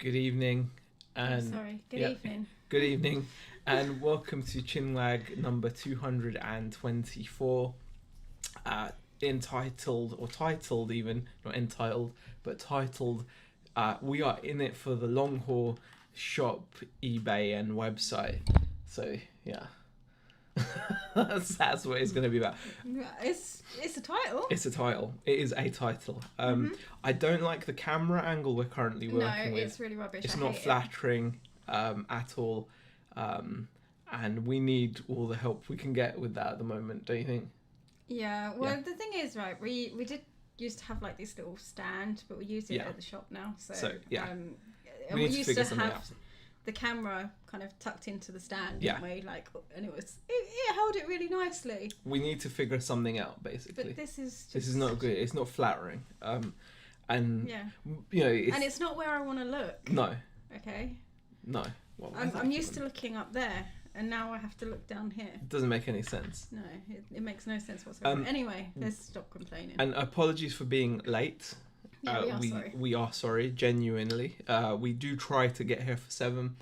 Good evening, and Good evening. Good evening, and welcome to Chinwag number 224. Titled even, not entitled, but titled. We are in it for the long haul. Shop, eBay, and website. So yeah, that's what it's going to be about. It's a title. It's a title. It is a title. I don't like the camera angle we're currently working with. No, it's really rubbish. It's not flattering at all, and we need all the help we can get with that at the moment. Don't you think? Yeah. Well, the thing is, right? We did used to have like this little stand, but we use it at the shop now. So we used to have the camera kind of tucked into the stand, didn't we? And it held it really nicely. We need to figure something out, basically. But this is not good. It's not flattering. And and it's not where I want to look. No. Okay. No. Well, I'm used to looking up there, and now I have to look down here. It doesn't make any sense. No, it makes no sense whatsoever. Anyway, let's stop complaining. And apologies for being late. Yeah, sorry. We are sorry, genuinely. We do try to get here for 7,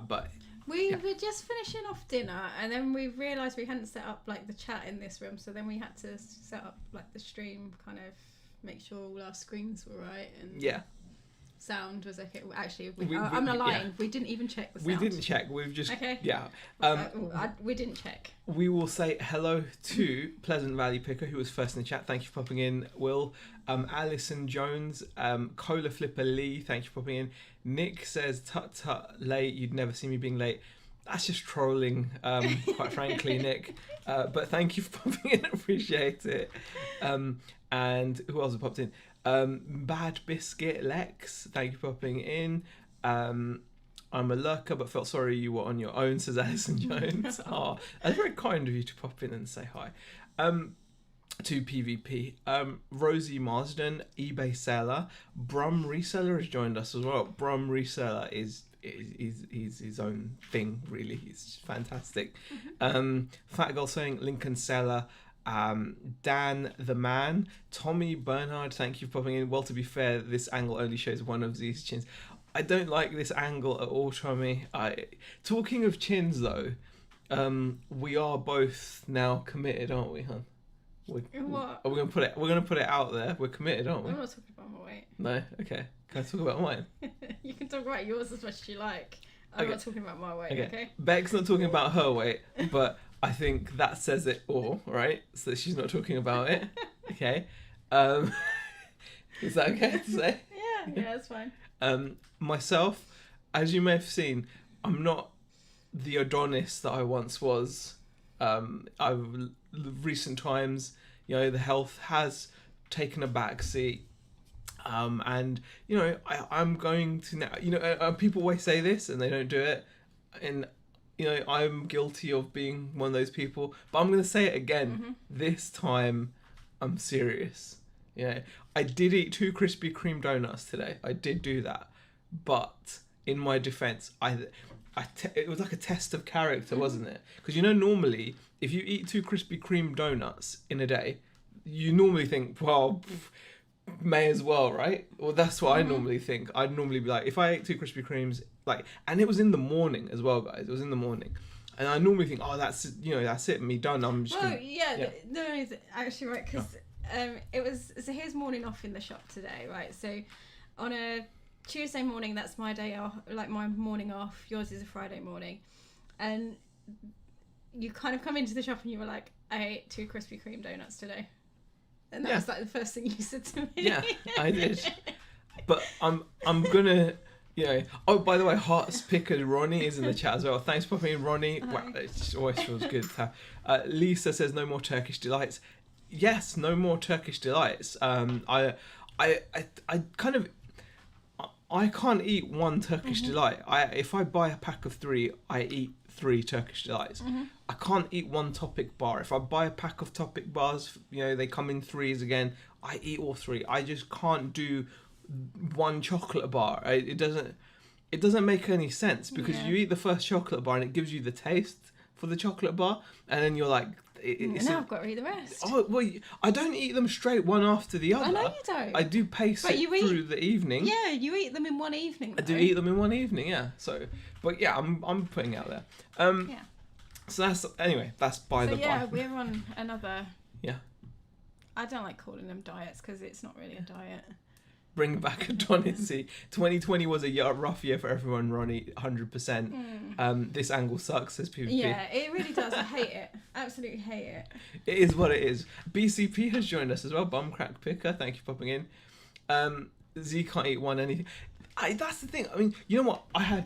but we were just finishing off dinner, and then we realised we hadn't set up like the chat in this room, so then we had to set up like the stream, kind of make sure all our screens were right and sound was okay. Actually, I'm not lying. Yeah. We didn't even check the sound. We didn't check. We've just we didn't check. We will say hello to Pleasant Valley Picker, who was first in the chat. Thank you for popping in. Will, Alison Jones, Cola Flipper Lee. Thank you for popping in. Nick says, "Tut tut, late. You'd never see me being late." That's just trolling, quite frankly, Nick. But thank you for popping in. Appreciate it. And who else has popped in? Bad Biscuit Lex, thank you for popping in. I'm a lurker but felt sorry you were on your own, says Alison Jones. That's very kind of you to pop in and say hi. To PvP, Rosie Marsden, eBay seller, Brum Reseller has joined us as well. Brum Reseller is his own thing, really. He's fantastic. Fat Girl saying Lincoln Seller. Dan the Man, Tommy Bernhard, thank you for popping in. Well, to be fair, this angle only shows one of these chins. I don't like this angle at all, Tommy. Talking of chins though, we are both now committed, aren't we, hon? What? We're gonna put it out there. We're committed, aren't we? I'm not talking about my weight. No? Okay. Can I talk about mine? You can talk about yours as much as you like. I'm not talking about my weight, okay? Beck's not talking about her weight, but I think that says it all, right? So she's not talking about it. Okay. Is that okay to say? Yeah, that's fine. Myself, as you may have seen, I'm not the Adonis that I once was. Recent times, the health has taken a back seat. And I'm going to now, people always say this and they don't do it, and I'm guilty of being one of those people, but I'm going to say it again. This time I'm serious. I did eat 2 Krispy Kreme donuts today. I did do that, but in my defense, it was like a test of character, wasn't it? Because normally if you eat 2 Krispy Kreme donuts in a day, you normally think, well, may as well, right? Well, that's what I normally think. I'd normally be like, if I ate 2 Krispy Kremes, and it was in the morning as well, guys. It was in the morning, and I normally think, oh, that's it, me done. I'm just. No, it's actually right, because it was. So here's morning off in the shop today, right? So on a Tuesday morning, that's my day off, like my morning off. Yours is a Friday morning, and you kind of come into the shop and you were like, I ate 2 Krispy Kreme donuts today. And that was like the first thing you said to me. Yeah, I did. But I'm gonna, Oh, by the way, Hearts Picker Ronnie is in the chat as well. Thanks for popping in, Ronnie. Hi. Wow, it just always feels good to have. Lisa says no more Turkish delights. Yes, no more Turkish delights. I can't eat one Turkish delight. If I buy a pack of 3, I eat 3 Turkish delights. I can't eat one Topic bar. If I buy a pack of Topic bars, they come in 3s again. I eat all 3. I just can't do one chocolate bar. It doesn't make any sense, because you eat the first chocolate bar and it gives you the taste for the chocolate bar, and then you're like, And now I've got to eat the rest. Oh, well, I don't eat them straight one after the other. I know you don't. I do pace it through the evening. Yeah, you eat them in one evening. I do eat them in one evening, yeah. So, but yeah, I'm putting it out there. Yeah. So that's by the by. Yeah, we're on another... Yeah. I don't like calling them diets because it's not really a diet. Bring back Adonisy. 2020 was a rough year for everyone, Ronnie, 100%. This angle sucks, says PvP. Yeah, it really does. I hate it. Absolutely hate it. It is what it is. BCP has joined us as well. Bumcrack Picker, thank you for popping in. Z can't eat one anything. That's the thing. I mean, you know what? I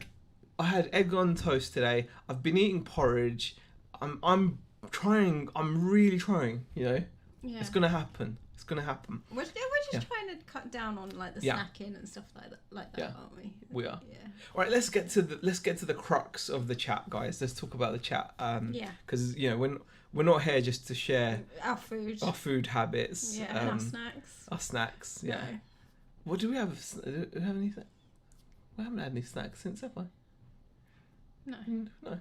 had egg on toast today. I've been eating porridge. I'm trying. I'm really trying. You know, It's gonna happen. It's gonna happen. We're just trying to cut down on like the snacking and stuff like that, aren't we? We are. Yeah. All right, let's get to the crux of the chat, guys. Let's talk about the chat. Because we're not here just to share our food habits. Yeah, and our snacks. Our snacks. Yeah. No. What do we have? Do we have anything? We haven't had any snacks since, have I? No.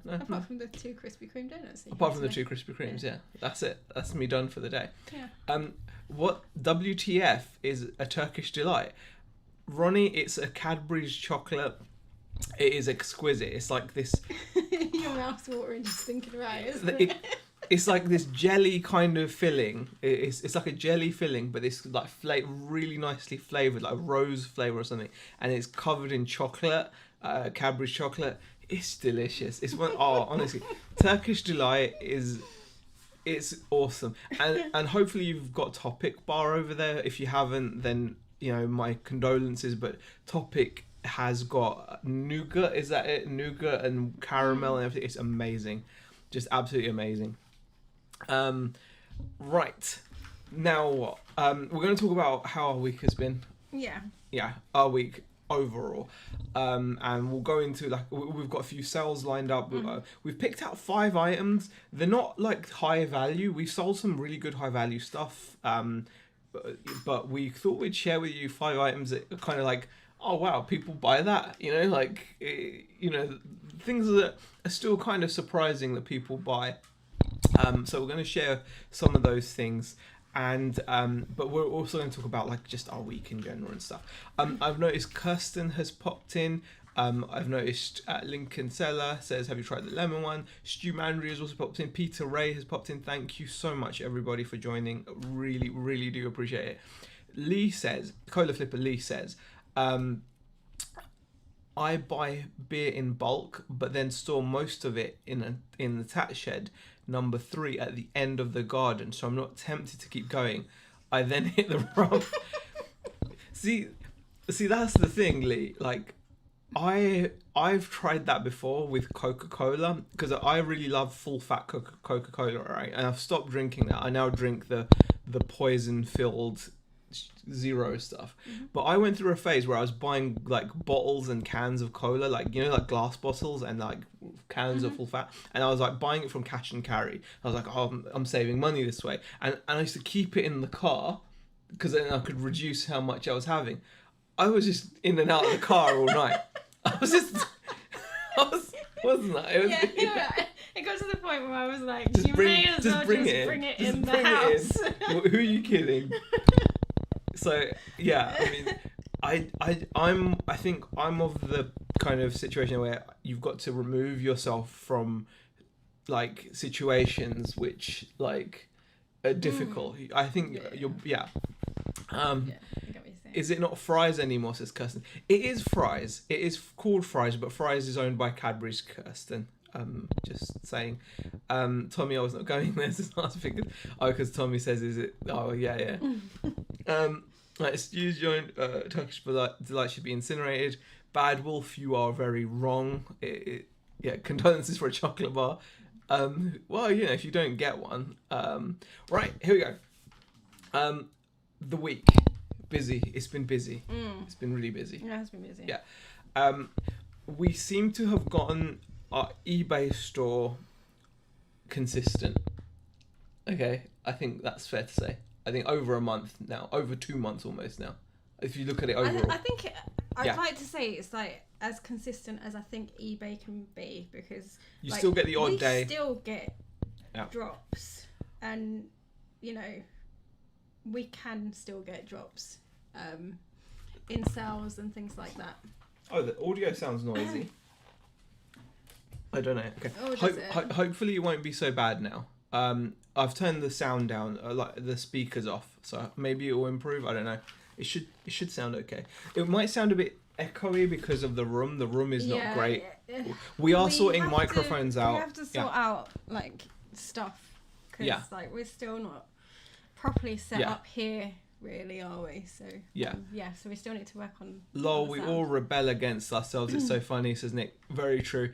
Apart from the 2 Krispy Kreme donuts. Apart from the 2 Krispy Kremes, yeah. That's it. That's me done for the day. Yeah. What WTF is a Turkish delight? Ronnie, it's a Cadbury's chocolate. It is exquisite. It's like this... Your mouth's watering just thinking about it, isn't it? It's like this jelly kind of filling. It's like a jelly filling, but it's like really nicely flavoured, like rose flavour or something. And it's covered in chocolate, Cadbury's chocolate. It's delicious. It's honestly, Turkish delight it's awesome. And hopefully you've got Topic bar over there. If you haven't, then my condolences. But Topic has got nougat. Is that it? Nougat and caramel and everything. It's amazing, just absolutely amazing. Right now, what? We're going to talk about how our week has been. Yeah, our week overall, and we'll go into we've got a few sales lined up. We've picked out 5 items. They're not like high value. We've sold some really good high value stuff, but we thought we'd share with you 5 items that are kind of like, oh wow, people buy that, things that are still kind of surprising that people buy. So we're going to share some of those things. And but we're also going to talk about just our week in general and stuff. I've noticed Kirsten has popped in. I've noticed Lincoln Seller says, have you tried the lemon one? Stu Mandry has also popped in. Peter Ray has popped in. Thank you so much, everybody, for joining. Really, really do appreciate it. Lee says, Cola Flipper Lee says, I buy beer in bulk, but then store most of it in the tat shed. Number 3 at the end of the garden, so I'm not tempted to keep going. I then hit the rum. See, that's the thing, Lee. I've tried that before with Coca-Cola because I really love full fat Coca-Cola, right? And I've stopped drinking that. I now drink the poison filled zero stuff. But I went through a phase where I was buying bottles and cans of cola, like glass bottles and cans of full fat, and I was buying it from cash and carry. I was like, oh, I'm saving money this way, and I used to keep it in the car because then I could reduce how much I was having. I was just in and out of the car all night. Wasn't I? It got to the point where I was like, may as well bring it in the house. Who are you kidding? So yeah, I mean, I think I'm of the kind of situation where you've got to remove yourself from situations which are difficult. I think you're yeah. Is it not Fries anymore, says Kirsten? It is Fries. It is called Fries, but Fries is owned by Cadbury's, Kirsten. Just saying. Tommy, I was not going there since last week. Oh, because Tommy says, is it? Oh, yeah. Stu's joined. Turkish delight should be incinerated. Bad Wolf, you are very wrong. Condolences for a chocolate bar. Well, if you don't get one. Right, here we go. The week. Busy. It's been busy. It's been really busy. Yeah, it's been busy. Yeah. We seem to have gotten our eBay store consistent. Okay, I think that's fair to say. I think over a month now, over 2 months almost now. If you look at it overall, I think I'd like to say it's as consistent as I think eBay can be, because you still get the odd day. Still get drops. and you know, we can still get drops in sales and things like that. Oh, the audio sounds noisy. I don't know. Okay. Oh, Hopefully it won't be so bad now. I've turned the sound down, like the speakers off, so maybe it will improve. I don't know. It should sound okay. It might sound a bit echoey because of the room. The room is not great. We are sorting microphones out. We have to sort out like stuff because like we're still not properly set up here. Really, are we? So so we still need to work on. Lol, we all rebel against ourselves. It's so funny, says Nick. Very true.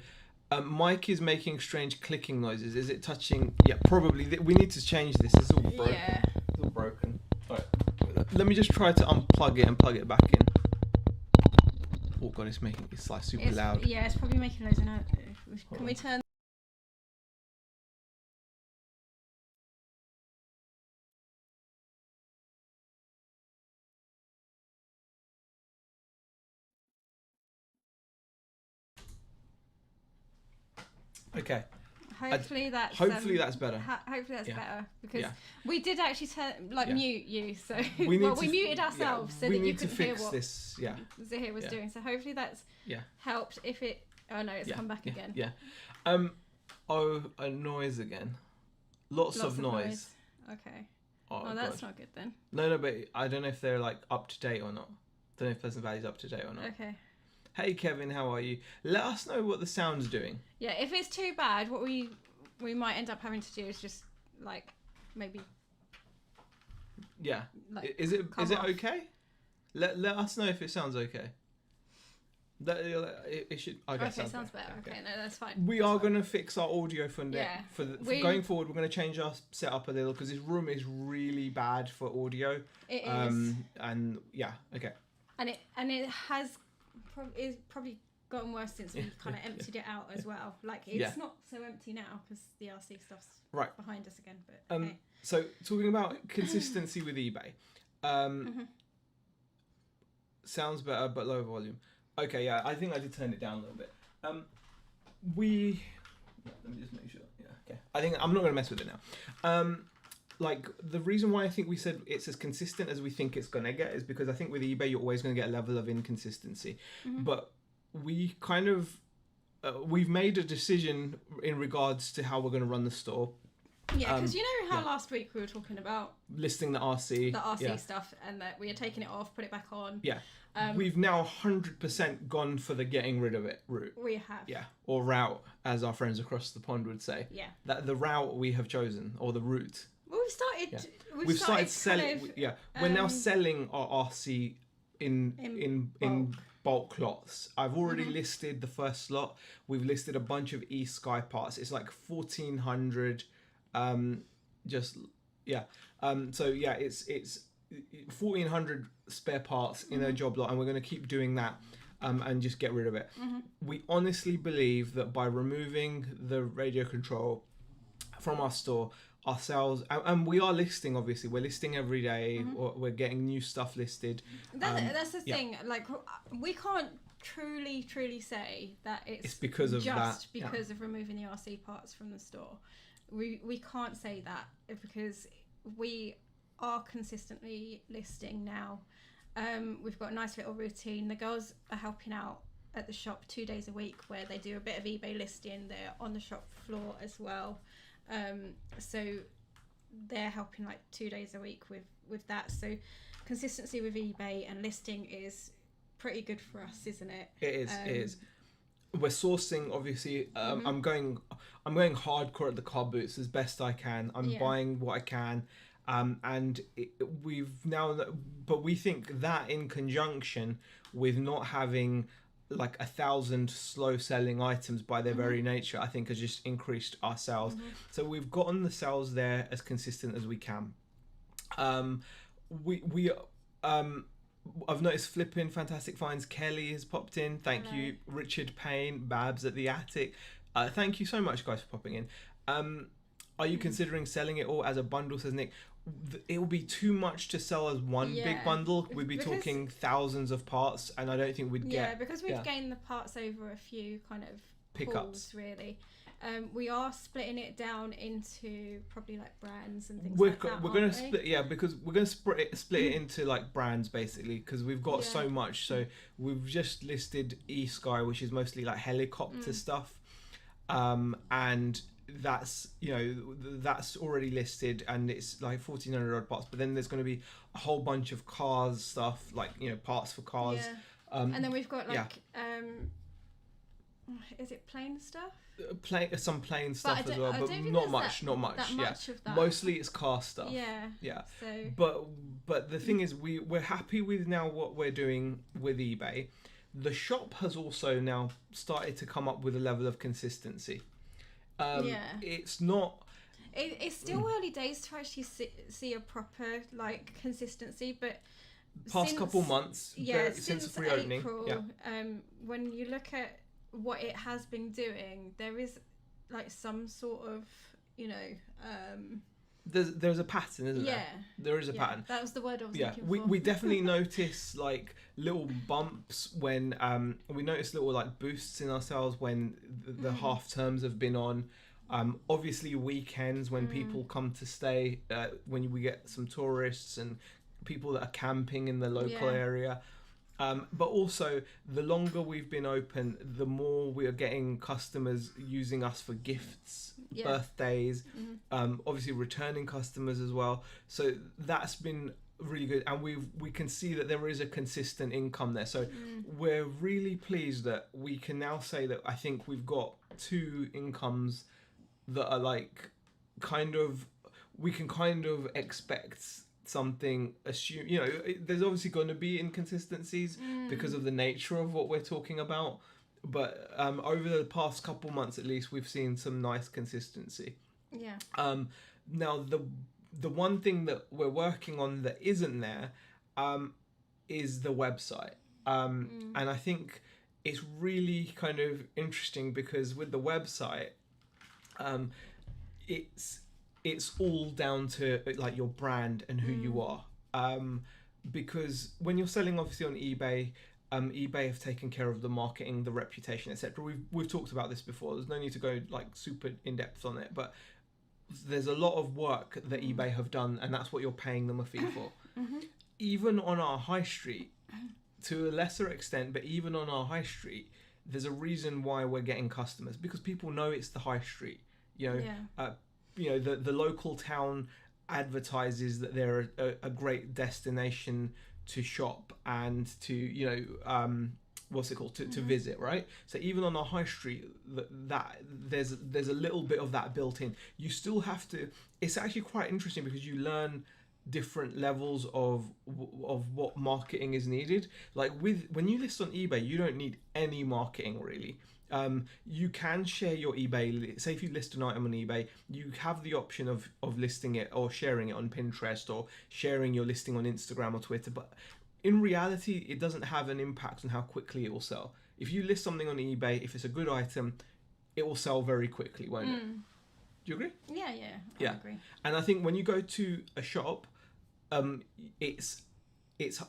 Mike is making strange clicking noises. Is it touching? Yeah, probably. We need to change this. It's all broken. Yeah. It's all broken. All right. Let me just try to unplug it and plug it back in. Oh god, it's like super loud. Yeah, it's probably making loads of noise. Can we turn? Okay. Hopefully that's better. Hopefully that's better because we did actually mute you, so we muted ourselves so that you could hear what this. Zahir was doing. So hopefully that's helped. If it, it's come back again. Yeah. A noise again. Lots of noise. Okay. Oh, that's not good then. No, but I don't know if they're like up to date or not. Don't know if Pleasant Valley's up to date or not. Okay. Hey Kevin, how are you? Let us know what the sound's doing. Yeah, if it's too bad, what we might end up having to do is just like maybe. Yeah. Is it okay? Let us know if it sounds okay. It should. I guess. Okay, sounds better. Okay, no, that's fine. We are going to fix our audio for going forward. We're going to change our setup a little because this room is really bad for audio. It is. And okay. And it has. It's probably gotten worse since we kind of emptied it out as well. Like it's not so empty now because the RC stuff's behind us again. But okay. So talking about consistency with eBay, sounds better but low volume. Okay, yeah, I think I did turn it down a little bit. Let me just make sure. Yeah, okay. I think I'm not going to mess with it now. Like the reason why I think we said it's as consistent as we think it's going to get is because I think with eBay you're always going to get a level of inconsistency. But we kind of we've made a decision in regards to how we're going to run the store. Yeah, because you know how last week we were talking about listing the RC stuff and that we had taken it off, put it back on. Yeah. We've now 100% gone for the getting rid of it route. We have. Yeah, or route, as our friends across the pond would say. Yeah. That the route we have chosen, or the route. Well, we've started selling. We're now selling our RC in bulk lots. I've already listed the first slot. We've listed a bunch of e-Sky parts. It's like 1,400. It's 1,400 spare parts in a job lot, and we're going to keep doing that. And just get rid of it. We honestly believe that by removing the radio control from our store, our sales, and we are listing, obviously we're listing every day, or we're getting new stuff listed. That's the thing, like we can't truly say that it's because of just because of removing the RC parts from the store. We can't say that because we are consistently listing now. We've got a nice little routine. The girls are helping out at the shop 2 days a week where they do a bit of eBay listing. They're on the shop floor as well. So they're helping like 2 days a week with that. So consistency with eBay and listing is pretty good for us, isn't it? It is. We're sourcing, obviously. I'm going hardcore at the car boots as best I can. I'm buying what I can. But we think that in conjunction with not having like 1,000 slow selling items by their very nature, I think has just increased our sales. So we've gotten the sales there as consistent as we can. I've noticed Flipping Fantastic Finds Kelly has popped in. Thank you. Richard Payne, Babs at the Attic. Thank you so much, guys, for popping in. Are you considering selling it all as a bundle, says Nick? It will be too much to sell as one big bundle. We'd be talking thousands of parts, and I don't think we'd get... Yeah, because we've gained the parts over a few kind of pickups, really. we are splitting it down into probably like brands and things we're like that. we're going to split, because we're going to split it into like brands basically, because we've got so much. So we've just listed eSky, which is mostly like helicopter stuff, and that's that's already listed, and it's like 1,400 odd parts. But then there's going to be a whole bunch of cars stuff, like parts for cars. And then we've got like is it plane stuff? Some plane stuff as well, I but don't think not there's much. Not much. That much of that. Mostly it's car stuff. Yeah. So. But the thing is, we're happy with now what we're doing with eBay. The shop has also now started to come up with a level of consistency. It's not. It's still early days to actually see a proper like consistency, but past couple months, since reopening, April, when you look at what it has been doing, there is like some sort of there's a pattern, isn't there? There is a pattern. That was the word I was looking for. We definitely notice like little bumps when we notice little like boosts in ourselves when the half terms have been on. Obviously weekends when people come to stay, when we get some tourists and people that are camping in the local area. But also, the longer we've been open, the more we are getting customers using us for gifts, birthdays, obviously returning customers as well. So that's been really good, and we can see that there is a consistent income there. So we're really pleased that we can now say that I think we've got 2 incomes that are like we can kind of expect something, assume there's obviously going to be inconsistencies because of the nature of what we're talking about, but over the past couple months at least we've seen some nice consistency. Now the one thing that we're working on that isn't there is the website, and I think it's really kind of interesting because with the website it's all down to like your brand and who you are, because when you're selling obviously on eBay, eBay have taken care of the marketing, the reputation, etc. We've talked about this before. There's no need to go like super in depth on it, but there's a lot of work that eBay have done, and that's what you're paying them a fee for. Even on our high street, to a lesser extent, but even on our high street, there's a reason why we're getting customers, because people know it's the high street. The local town advertises that they're a great destination to shop and to to visit, right? So even on our high street, that there's a little bit of that built in. You still have to. It's actually quite interesting because you learn different levels of what marketing is needed. Like when you list on eBay, you don't need any marketing really. You can share your eBay. Say if you list an item on eBay, you have the option of listing it or sharing it on Pinterest or sharing your listing on Instagram or Twitter. But in reality, it doesn't have an impact on how quickly it will sell. If you list something on eBay, if it's a good item, it will sell very quickly, won't it? Do you agree? I agree. And I think when you go to a shop, it's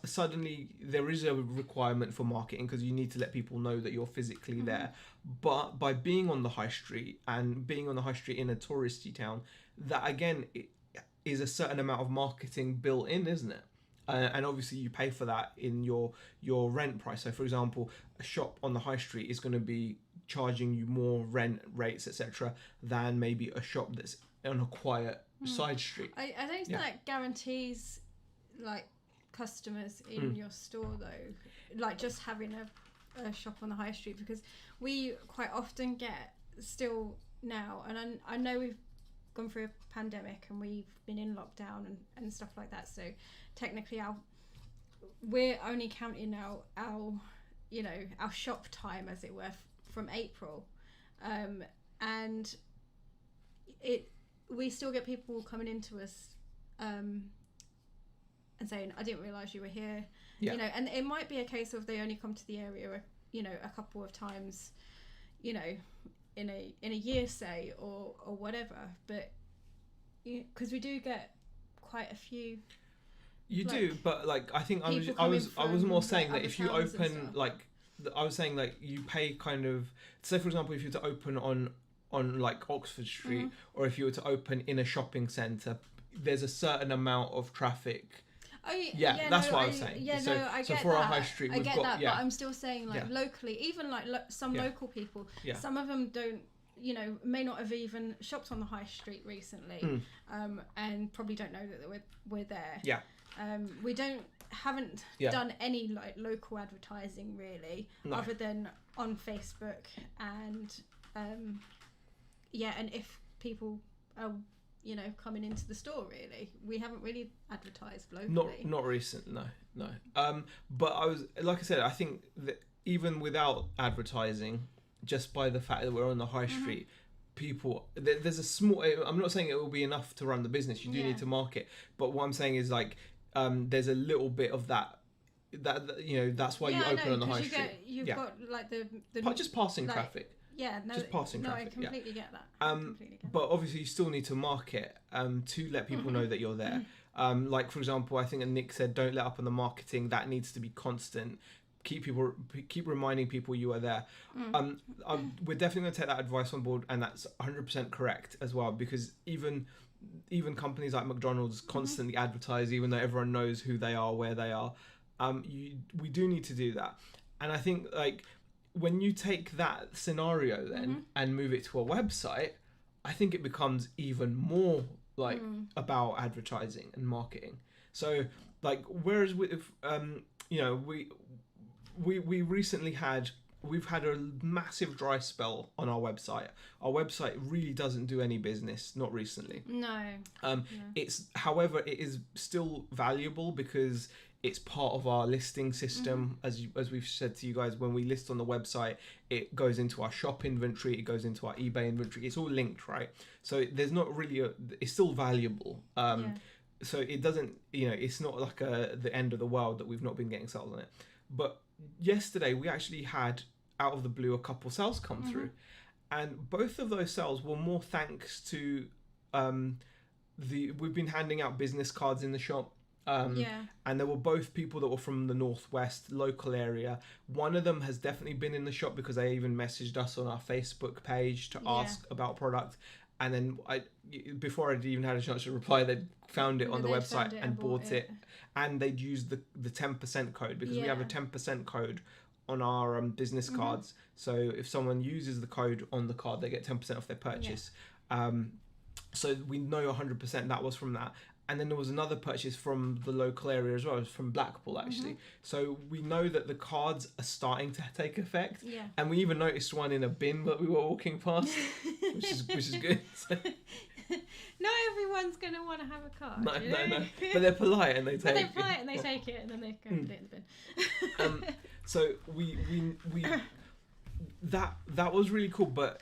suddenly there is a requirement for marketing because you need to let people know that you're physically there. But by being on the high street and being on the high street in a touristy town, that again is a certain amount of marketing built in, isn't it? And obviously you pay for that in your rent price. So for example, a shop on the high street is going to be charging you more rent rates, etc., than maybe a shop that's on a quiet side street. I don't think that guarantees like customers in your store though, like just having a shop on the high street, because we quite often get still now, and I know we've gone through a pandemic and we've been in lockdown and stuff like that, so technically we're only counting our shop time as it were from April, and we still get people coming into us and saying, I didn't realise you were here, and it might be a case of they only come to the area, a couple of times, in a year, say, or whatever, but because we do get quite a few. You do, but like I think I was more saying that if you open I was saying like you pay kind of, say for example if you were to open on on like Oxford Street, or if you were to open in a shopping centre, there's a certain amount of traffic. That's what I was saying. Yeah, so, no, I so get for that. our high street, I we've get got that, but I'm still saying like locally, even like some local people, some of them don't, you know, may not have even shopped on the high street recently, and probably don't know that we're there. Yeah. We haven't done any like local advertising really, other than on Facebook and and if people are, you know, coming into the store, really we haven't really advertised locally. Not recent, no. But I was, like I said, I think that even without advertising, just by the fact that we're on the high street, people, there's a small, I'm not saying it will be enough to run the business, you do need to market, but what I'm saying is like there's a little bit of that you know, that's why you open on the high street. You've got like the just passing like, traffic. Just passing traffic. I completely get that. But obviously you still need to market to let people know that you're there. Like for example, I think Nick said, don't let up on the marketing. That needs to be constant. Keep reminding people you are there. We're definitely going to take that advice on board, and that's 100% correct as well, because even companies like McDonald's constantly advertise, even though everyone knows who they are, where they are. We do need to do that, and I think like when you take that scenario then and move it to a website, I think it becomes even more like about advertising and marketing. So like whereas with you know, we recently we've had a massive dry spell on our website. Our website really doesn't do any business, not recently. No. It's, however, it is still valuable because it's part of our listing system. As we've said to you guys, when we list on the website, it goes into our shop inventory, it goes into our eBay inventory. It's all linked, right? So there's not really it's still valuable. So it doesn't, you know, it's not like the end of the world that we've not been getting sales on it. But yesterday we actually had, out of the blue, a couple sales come through, and both of those sales were more thanks to we've been handing out business cards in the shop. And there were both people that were from the northwest local area. One of them has definitely been in the shop because they even messaged us on our Facebook page to ask about product, and then before I'd even had a chance to reply, they'd found it on the website and bought it, and they'd used the 10% code, because we have a 10% code on our business cards. So if someone uses the code on the card, they get 10% off their purchase. So we know 100% that was from that. And then there was another purchase from the local area as well. It was from Blackpool, actually. So we know that the cards are starting to take effect. And we even noticed one in a bin that we were walking past, which is good. So. Not everyone's going to want to have a card. No. But they're polite and they take it. And they take it and then they go and put it in the bin. So we that was really cool. But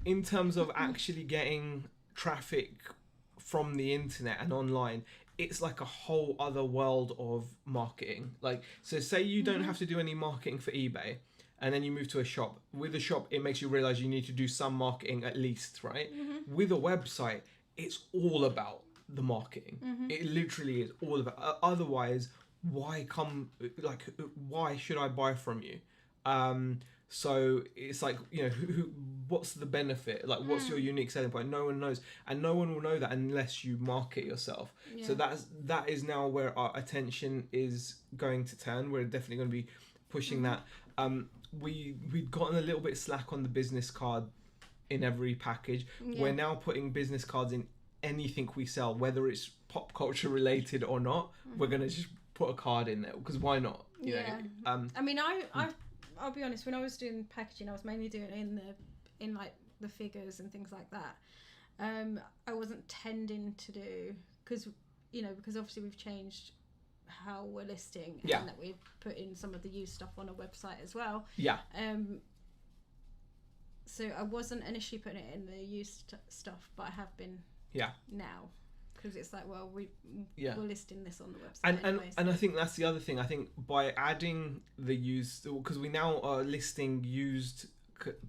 in terms of actually getting traffic from the internet and online, it's like a whole other world of marketing. Like, so say you don't have to do any marketing for eBay, and then you move to a shop. With a shop, it makes you realize you need to do some marketing at least, right? With a website, it's all about the marketing. It literally is all about. Otherwise, why should I buy from you? So it's like, you know, what's the benefit? Like, what's your unique selling point? No one knows, and no one will know that unless you market yourself. So that is now where our attention is going to turn. We're definitely going to be pushing that. We'd gotten a little bit slack on the business card in every package. We're now putting business cards in anything we sell, whether it's pop culture related or not. We're going to just put a card in there, because why not? You know? I mean, I'll be honest, when I was doing packaging, I was mainly doing it in like the figures and things like that. I wasn't tending to do, because obviously we've changed how we're listing, and that we've put in some of the used stuff on a website as well. So I wasn't initially putting it in the used stuff, but I have been now. Because it's like, well, we're listing this on the website anyway, and I think that's the other thing. I think by adding the used, because we now are listing used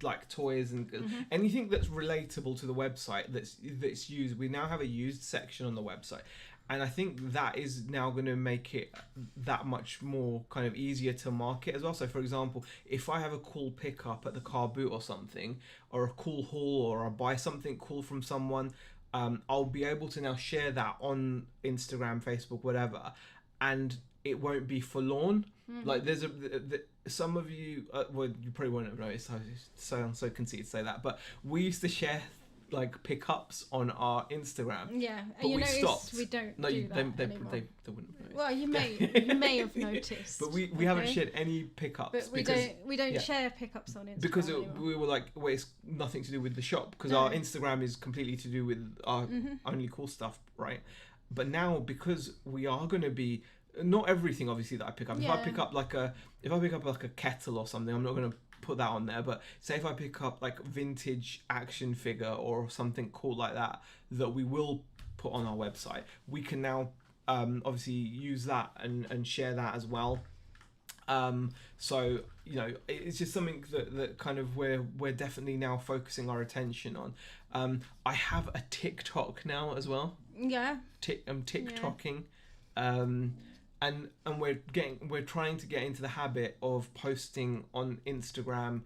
like toys and anything that's relatable to the website that's used. We now have a used section on the website, And I think that is now going to make it that much more kind of easier to market as well. So, for example, if I have a cool pickup at the car boot or something, or a cool haul, or I buy something cool from someone, I'll be able to now share that on Instagram, Facebook, whatever, and it won't be forlorn. Like there's some of you, well, you probably won't have noticed. I sound so conceited to say that, but we used to share like pickups on our Instagram. Yeah, but and we stopped. We don't No, do that anymore. they wouldn't have noticed. Well, you may have noticed. But we haven't shared any pickups. But we don't share pickups on Instagram because anymore. we were like, well, it's nothing to do with the shop, because our Instagram is completely to do with our only cool stuff, right? But now, because we are going to be, not everything obviously that I pick up. If I pick up like a kettle or something, I'm not going to put that on there. But say if I pick up like vintage action figure or something cool like that we will put on our website, we can now obviously use that and share that as well. So it's just something that kind of we're definitely now focusing our attention on. I have a TikTok now as well. Yeah. I'm TikToking. And we're trying to get into the habit of posting on Instagram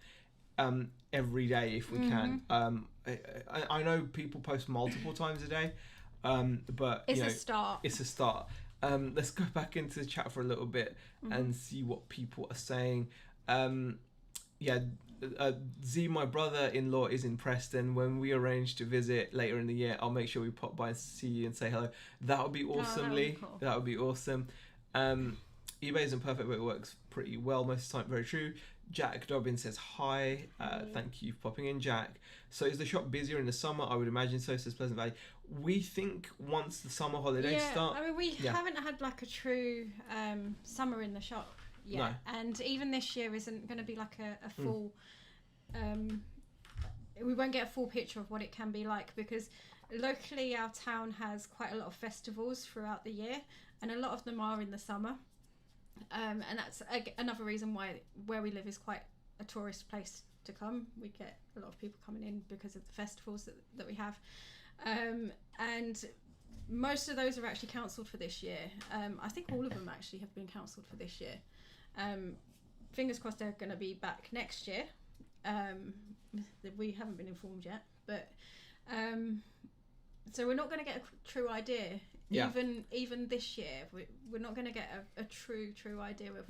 every day if we can. I know people post multiple times a day, but it's a start. It's a start. Let's go back into the chat for a little bit and see what people are saying. Z, my brother-in-law, is in Preston. When we arrange to visit later in the year, I'll make sure we pop by and see you and say hello. That would be awesome, Lee. Cool. That would be awesome. eBay isn't perfect, but it works pretty well most of the time. Very true. Jack Dobbins says hi. Thank you for popping in, Jack. So is the shop busier in the summer? I would imagine so, says Pleasant Valley. We think once the summer holidays start. I mean, we haven't had like a true summer in the shop yet. No. And even this year isn't going to be like a full... we won't get a full picture of what it can be like, because locally our town has quite a lot of festivals throughout the year, and a lot of them are in the summer. And that's another reason why where we live is quite a tourist place to come. We get a lot of people coming in because of the festivals that we have. And most of those are actually cancelled for this year. I think all of them actually have been cancelled for this year. Fingers crossed they're going to be back next year. We haven't been informed yet, but so we're not going to get a true idea. Even this year, we're not going to get a true idea of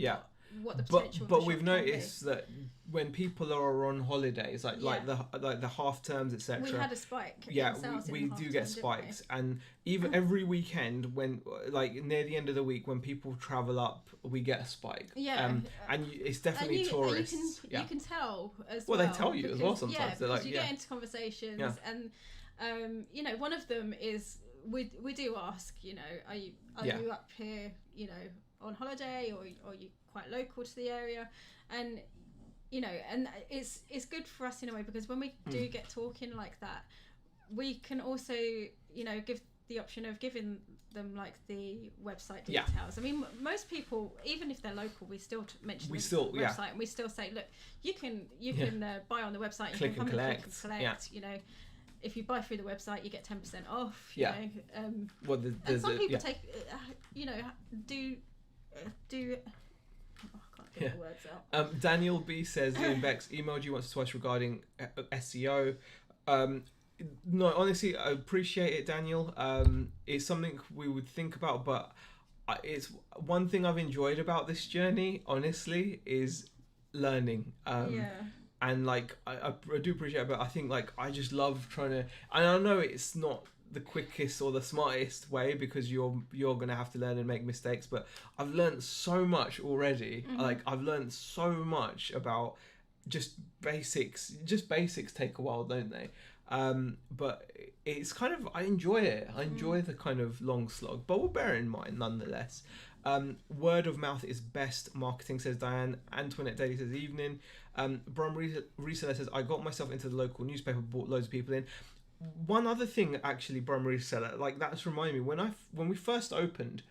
what the potential. But we've noticed that when people are on holidays, like the half terms, etc. We had a spike. We do get spikes, and even every weekend when like near the end of the week when people travel up, we get a spike. And it's definitely tourists. You can tell as well. Well, they tell you as well sometimes. Yeah, because you get into conversations, and one of them is. We do ask, are you up here, on holiday, or are you quite local to the area? And and it's good for us in a way, because when we do get talking like that, we can also give the option of giving them like the website details. I mean, most people, even if they're local, we still mention the website, and we still say, look, you can buy on the website, you click can come and collect. If you buy through the website, you get 10% off. And some people take, do. I can't get the words out. Daniel B says, Ian Bex emailed you once or twice regarding SEO. No, honestly, I appreciate it, Daniel. It's something we would think about, but it's one thing I've enjoyed about this journey, honestly, is learning. And like I do appreciate it, but I think like I just love trying to, and I know it's not the quickest or the smartest way, because you're gonna have to learn and make mistakes, but I've learned so much already. Like I've learned so much about just basics. Just basics take a while, don't they? But it's kind of, I enjoy it. I enjoy the kind of long slog, but we'll bear it in mind nonetheless. Word of mouth is best marketing, says Diane. Antoinette Daly says evening. Brum Reseller says, I got myself into the local newspaper, brought loads of people in. One other thing, actually, Brum Reseller, like that's reminded me, when we first opened,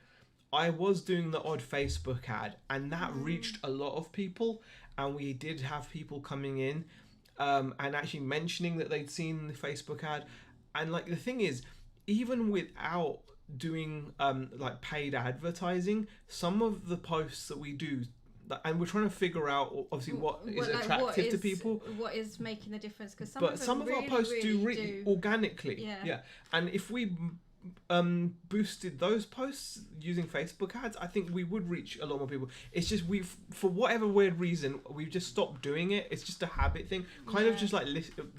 I was doing the odd Facebook ad, and that reached a lot of people, and we did have people coming in and actually mentioning that they'd seen the Facebook ad. And like the thing is, even without doing like paid advertising, some of the posts that we do, and we're trying to figure out obviously what is attractive to people, what is making the difference, because some of our posts do organically. Yeah. And if we boosted those posts using Facebook ads, I think we would reach a lot more people. It's just we've, for whatever weird reason, we've just stopped doing it. It's just a habit thing, kind of just like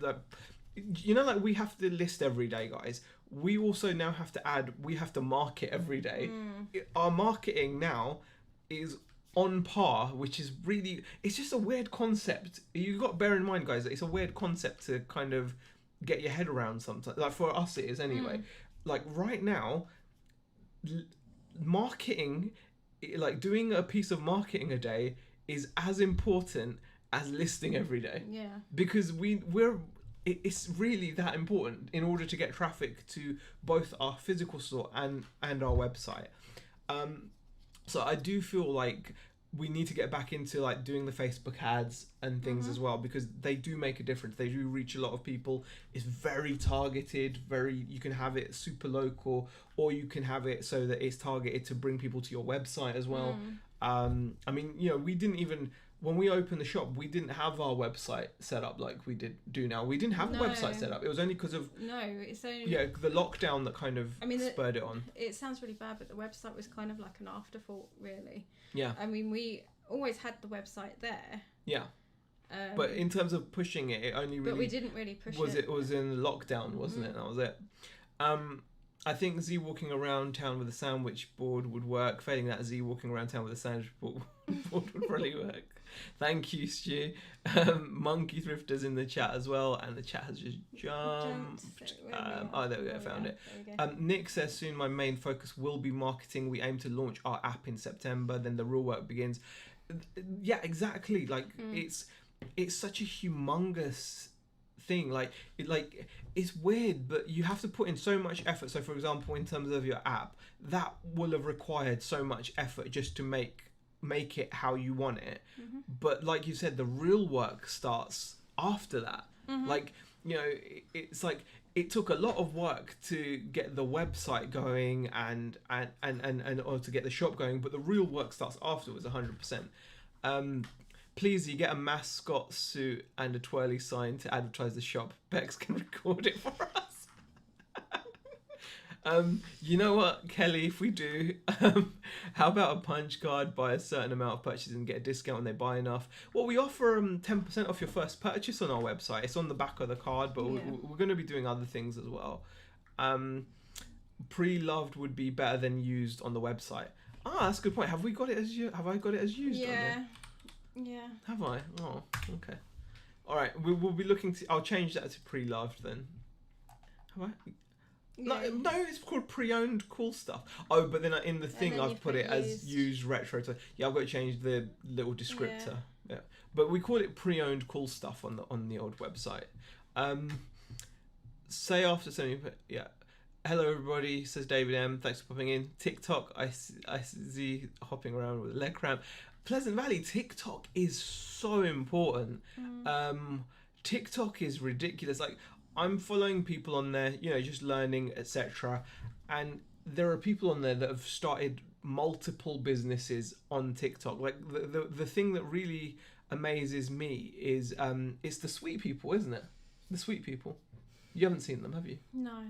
like we have to list every day, guys. We also now have to we have to market every day. Our marketing now is on par, which is really, it's just a weird concept. You've got to bear in mind, guys, that it's a weird concept to kind of get your head around sometimes. Like for us it is anyway. Like right now, marketing, like doing a piece of marketing a day is as important as listing every day. Yeah. Because it's really that important in order to get traffic to both our physical store and our website. So I do feel like we need to get back into like doing the Facebook ads and things as well, because they do make a difference. They do reach a lot of people. It's very targeted, you can have it super local, or you can have it so that it's targeted to bring people to your website as well. I mean, we didn't even, when we opened the shop, we didn't have our website set up like we do now. We didn't have a website set up. It was only because of the lockdown that kind of spurred it on. It sounds really bad, but the website was kind of like an afterthought, really. Yeah. I mean, we always had the website there. Yeah. But in terms of pushing it, it only really... But we didn't really push it. It was in lockdown, wasn't it? That was it. I think Z walking around town with a sandwich board would work. Failing that, Z walking around town with a sandwich board would probably work. Thank you, Stu. Monkey Thrifter's in the chat as well, and the chat has just jumped. There we go, I found it. Nick says, soon my main focus will be marketing. We aim to launch our app in September, then the real work begins. Yeah, exactly. Like it's such a humongous thing. Like it's weird, but you have to put in so much effort. So for example, in terms of your app, that will have required so much effort just to make it how you want it. But like you said, the real work starts after that. Like, it's like it took a lot of work to get the website going and or to get the shop going, but the real work starts afterwards 100%. Please, you get a mascot suit and a twirly sign to advertise the shop. Bex can record it for us. You know what, Kelly, if we do, how about a punch card, buy a certain amount of purchases and get a discount when they buy enough? Well, we offer 10% off your first purchase on our website. It's on the back of the card, but we're going to be doing other things as well. Pre-loved would be better than used on the website. That's a good point. Have I got it as used on there? Yeah. Have I? Oh, okay. All right, we'll be looking to... I'll change that to pre-loved then. Have I? No, it's called pre-owned cool stuff. Oh, but then in the thing I've put it as used retro. So yeah, I've got to change the little descriptor. Yeah. But we call it pre-owned cool stuff on the old website. Say after sending, yeah. Hello everybody, says David M. Thanks for popping in. TikTok, I see hopping around with a leg cramp. Pleasant Valley, TikTok is so important. TikTok is ridiculous. Like, I'm following people on there, just learning, etc. And there are people on there that have started multiple businesses on TikTok. Like the thing that really amazes me is it's the sweet people, isn't it? The sweet people. You haven't seen them, have you? No,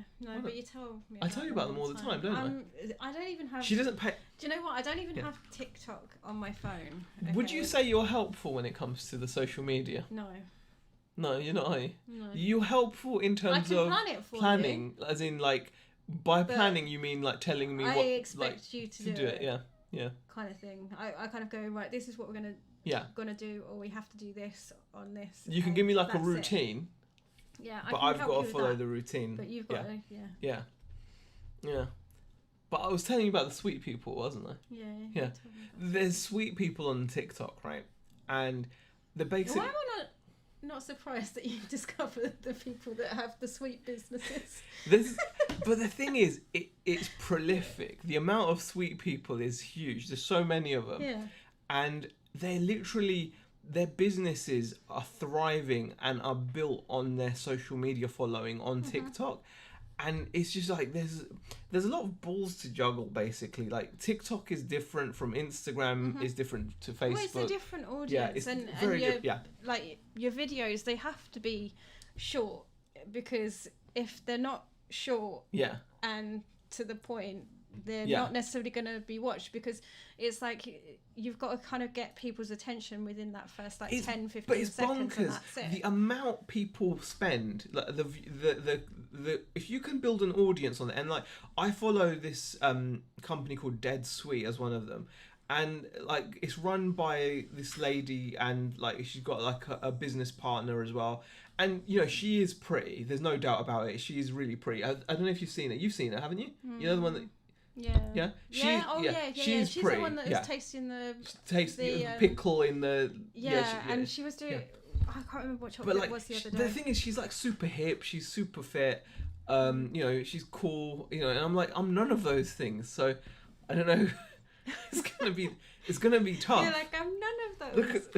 but you tell me. I tell you about them all the time, don't I? I don't even have... She doesn't pay... Do you know what? I don't even have TikTok on my phone. Okay. Would you say you're helpful when it comes to the social media? No. No, you're not, are you? No. You're helpful in terms of plan it for planning, as in like, by planning you mean like telling me I what... expect you to do it. Yeah. Kind of thing. I kind of go, right, this is what we're gonna do, or we have to do this on this. You can give me like a routine. Yeah, but I've got to follow the routine. But you've got to, Yeah. But I was telling you about the sweet people, wasn't I? Yeah. There's sweet people on TikTok, right? And the basic... Why am I not surprised that you discovered the people that have the sweet businesses? But the thing is, it's prolific. The amount of sweet people is huge. There's so many of them. Yeah. And they're literally... Their businesses are thriving and are built on their social media following on TikTok. And it's just like there's a lot of balls to juggle, basically. Like TikTok is different from Instagram, is different to Facebook. Well, it's a different audience, Yeah, it's very like your videos, they have to be short, because if they're not short and to the point, they're not necessarily going to be watched, because it's like you've got to kind of get people's attention within that first 10, 15 but it's seconds, bonkers. and that's it. The amount people spend, like the if you can build an audience on it, and like I follow this company called Dead Sweet as one of them, and like it's run by this lady, and like she's got like a business partner as well. And you know, she is pretty, there's no doubt about it. She is really pretty. I don't know if you've seen it. You've seen it, haven't you? You know the one that she's she's pretty. the one that was tasting the pickle in the and she was doing I can't remember what chocolate it was the other day. The thing is, she's like super hip, she's super fit, you know, she's cool, you know, and I'm like, I'm none of those things, so I don't know. it's gonna be tough. You're like, I'm none of those.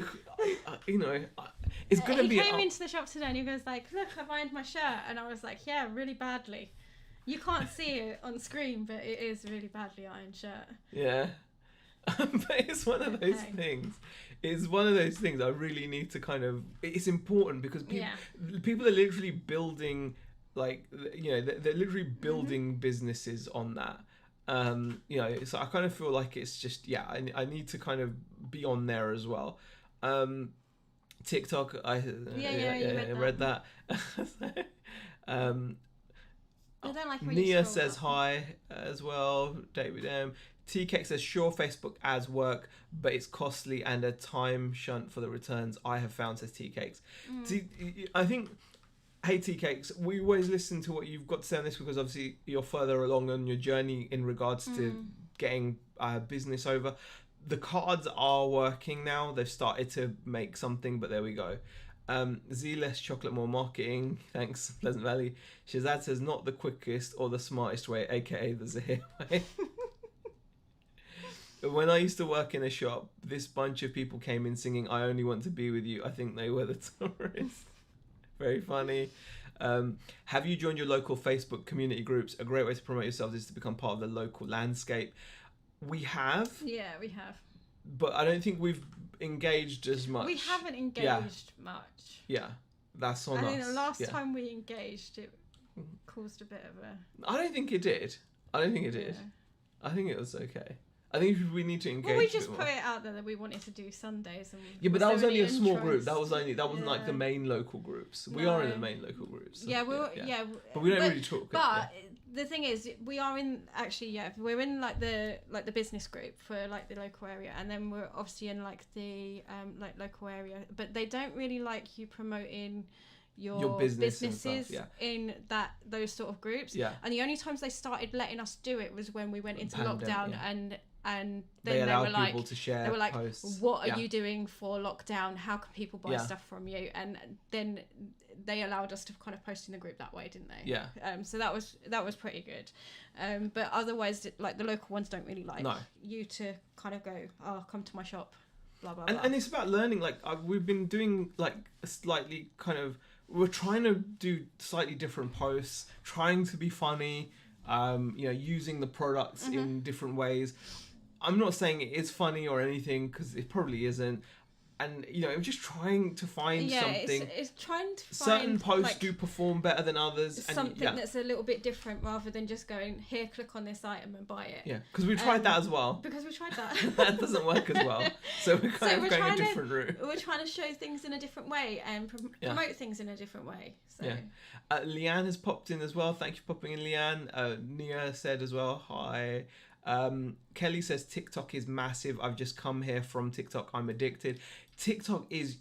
You know, it's gonna be. He came into the shop today and he goes like, look, I've ironed my shirt, and I was like, yeah, really badly. You can't see it on screen, but it is a really badly ironed shirt. Yeah. But it's one of those things. It's one of those things I really need to kind of... It's important because people are literally building, like, you know, they're literally building businesses on that. You know, so I kind of feel like it's just, I need to kind of be on there as well. TikTok, I read that. I don't like when Nia says hi as well. David M. TK says, sure, Facebook ads work, but it's costly and a time shunt for the returns, I have found, says T-Cakes. I think, hey T-Cakes, we always listen to what you've got to say on this, because obviously you're further along on your journey in regards to getting business over. The cards are working now. They've started to make something, but there we go. Less chocolate, more marketing. Thanks, Pleasant Valley. Shazad says, not the quickest or the smartest way, aka the Zahir way. When I used to work in a shop, this bunch of people came in singing, I only want to be with you. I think they were the tourists. Very funny. Have you joined your local Facebook community groups? A great way to promote yourselves is to become part of the local landscape. We have. Yeah, we have. But I don't think we've engaged as much. We haven't engaged much. Yeah, that's on us. I think the last time we engaged, it caused a bit of a... I don't think it did. I think it was okay. I think we need to engage. Well, we just put it out there that we wanted to do Sundays. And but that was only a small group. That wasn't like the main local groups. We are in the main local groups. So, but we don't really talk. But the thing is, we are in we're in like the business group for like the local area, and then we're obviously in like the like local area. But they don't really like you promoting your businesses in those sort of groups. Yeah. And the only times they started letting us do it was when we went into lockdown, and then they were like, people to share, they were like, posts. What are you doing for lockdown? How can people buy stuff from you? And then they allowed us to kind of post in the group that way, didn't they? Yeah. So that was pretty good. But otherwise, like the local ones don't really like you to kind of go, oh, come to my shop, blah blah blah. And it's about learning. Like we've been doing like a slightly kind of, we're trying to do slightly different posts, trying to be funny, you know, using the products in different ways. I'm not saying it is funny or anything, because it probably isn't. And, you know, I'm just trying to find something. It's trying to find... Certain posts do perform better than others. Something that's a little bit different, rather than just going, here, click on this item and buy it. Yeah, because we tried that as well. Because we tried that. That doesn't work as well. So we're kind of going a different route. We're trying to show things in a different way and promote things in a different way. So. Yeah. Leanne has popped in as well. Thank you for popping in, Leanne. Nia said as well, hi. Kelly says, TikTok is massive. I've just come here from TikTok. I'm addicted. TikTok is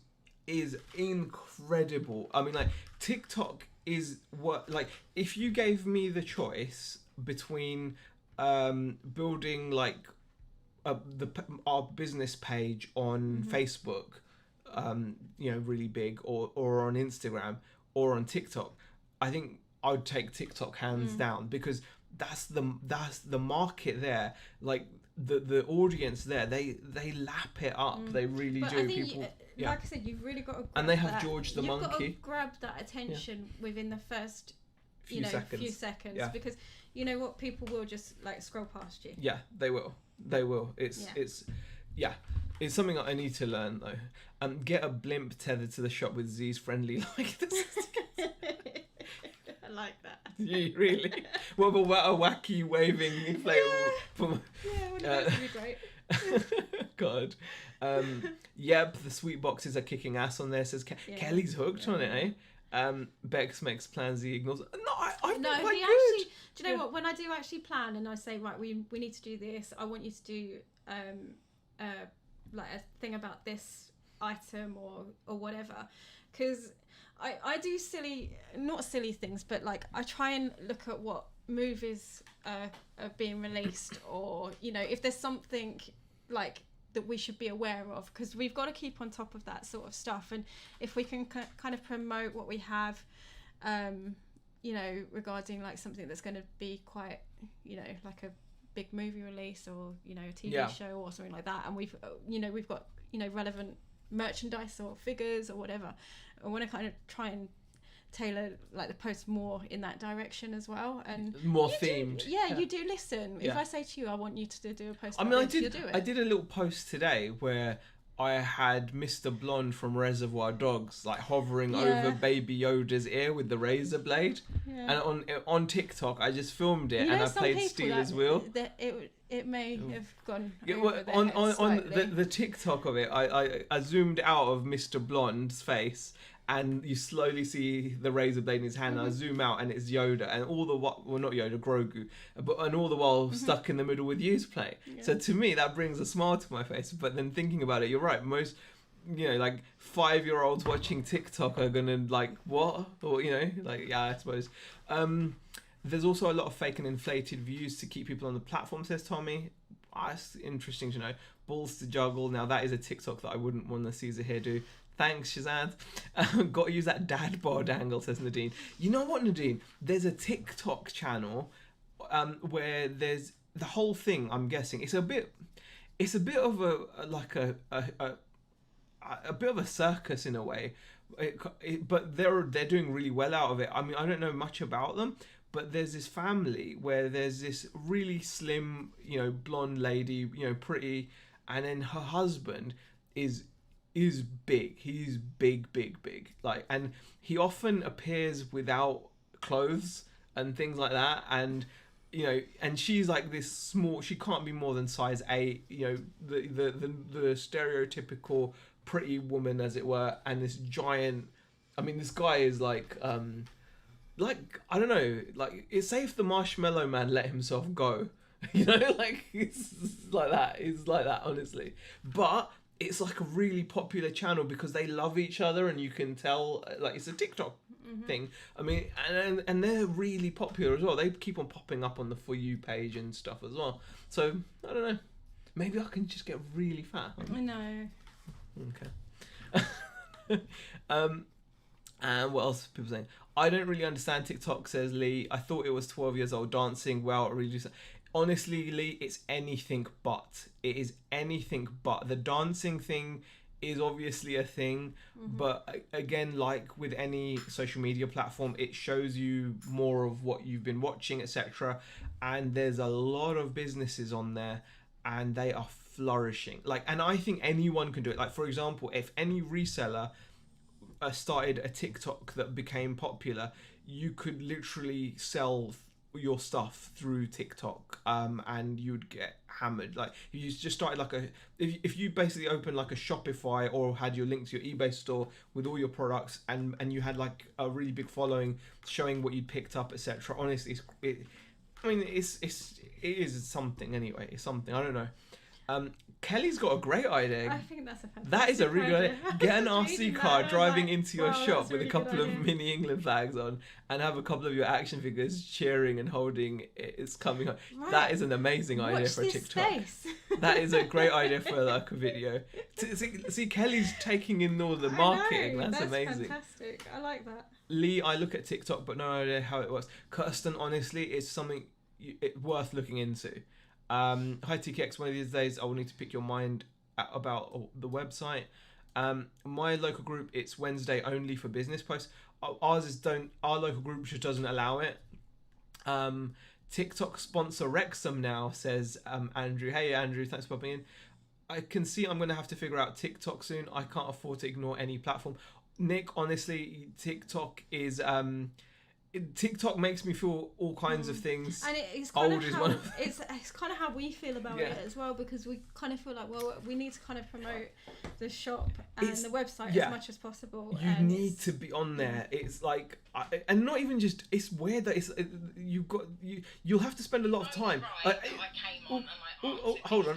incredible. I mean, like, TikTok is what, like, if you gave me the choice between building like our business page on Facebook, you know, really big, or on Instagram or on TikTok, I think I would take TikTok hands down, because that's the market there. Like the audience there, they lap it up. They really do. I think like I said, you've really got to grab and they have George the Monkey. You've got to grab that attention within the first few seconds. Yeah. Because you know what, people will just like scroll past you. Yeah, they will. It's something I need to learn though. Get a blimp tethered to the shop with Z's friendly like this. I like that. You really? What about a wacky waving inflatable? Wouldn't that be great? God. Yep, the sweet boxes are kicking ass on there, says Kelly's hooked on it, eh? Bex makes plans, he ignores. No, I've been quite good. Actually, do you know what? When I do actually plan and I say, right, we need to do this, I want you to do like a thing about this item or whatever, because I do not silly things, but like I try and look at what movies are being released, or you know, if there's something like that we should be aware of, because we've got to keep on top of that sort of stuff. And if we can kind of promote what we have, you know, regarding like something that's going to be quite, you know, like a big movie release, or you know, a TV show or something like that, and we've got, you know, relevant merchandise or figures or whatever, I want to kind of try and tailor like the post more in that direction as well, and more themed. You do listen. If I say to you, I want you to do a post, I did a little post today where I had Mr. Blonde from Reservoir Dogs like hovering over Baby Yoda's ear with the razor blade, and on TikTok I just filmed it, and I played Steelers Wheel. It may have gone on the TikTok of it. I zoomed out of Mr. Blonde's face, and you slowly see the razor blade in his hand. And I zoom out, and it's Yoda, and all the while, well, not Yoda, Grogu, and all the while stuck in the middle with Useplay. So to me, that brings a smile to my face. But then thinking about it, you're right. Most, you know, like 5-year-olds watching TikTok are gonna like, what, or you know, like, yeah, I suppose. There's also a lot of fake and inflated views to keep people on the platform, says Tommy. That's interesting to know. Balls to juggle. Now that is a TikTok that I wouldn't want to see Zahir do. Thanks, Shazad. Got to use that dad bod angle, says Nadine. You know what, Nadine? There's a TikTok channel where there's the whole thing. I'm guessing it's a bit of a bit of a circus in a way, but they're doing really well out of it. I mean, I don't know much about them, but there's this family where there's this really slim, you know, blonde lady, you know, pretty, and then her husband is big. He's big, like, and he often appears without clothes and things like that, and you know, and she's like this small, she can't be more than size 8, you know, the stereotypical pretty woman, as it were, and this giant, I mean, this guy is like I don't know, like, it's safe the Marshmallow Man let himself go, you know, like, it's like that, honestly. But it's like a really popular channel because they love each other, and you can tell, like, it's a TikTok thing. I mean, and they're really popular as well. They keep on popping up on the For You page and stuff as well. So I don't know, maybe I can just get really fat. I know. Okay. And what else are people saying? I don't really understand TikTok, says Lee. I thought it was 12 years old dancing. Well, really. Honestly, Lee, it's anything but. It is anything but. The dancing thing is obviously a thing, but again, like with any social media platform, it shows you more of what you've been watching, etc. And there's a lot of businesses on there, and they are flourishing. Like, and I think anyone can do it. Like, for example, if any reseller started a TikTok that became popular, you could literally sell your stuff through TikTok, and you'd get hammered. Like, if you just started like if you basically opened like a Shopify or had your link to your eBay store with all your products, and you had like a really big following showing what you'd picked up, etc. Honestly, it is something anyway. It's something, I don't know. Kelly's got a great idea. I think that's a fantastic That is a really good idea. Get an RC car driving like, into your shop with really a couple of mini England flags on, and have a couple of your action figures cheering and holding it's coming on. Right. That is an amazing idea for a TikTok. Space. That is a great idea for like a video. See, Kelly's taking in all the marketing. That's amazing. Fantastic. I like that. Lee, I look at TikTok but no idea how it works. Kirsten, honestly, it's something worth looking into. Hi TKX, one of these days I will need to pick your mind about the website. My local group, it's Wednesday only for business posts. Our local group just doesn't allow it. TikTok sponsor Wrexham now, says Andrew. Hey Andrew, thanks for popping in. I can see I'm going to have to figure out TikTok soon. I can't afford to ignore any platform. Nick, honestly, TikTok makes me feel all kinds of things. And it's kind of how it's kind of how we feel about it as well, because we kind of feel like, well, we need to kind of promote the shop and the website as much as possible. You need to be on there. It's like, and not even just. It's weird that you'll have to spend a lot of time. Hold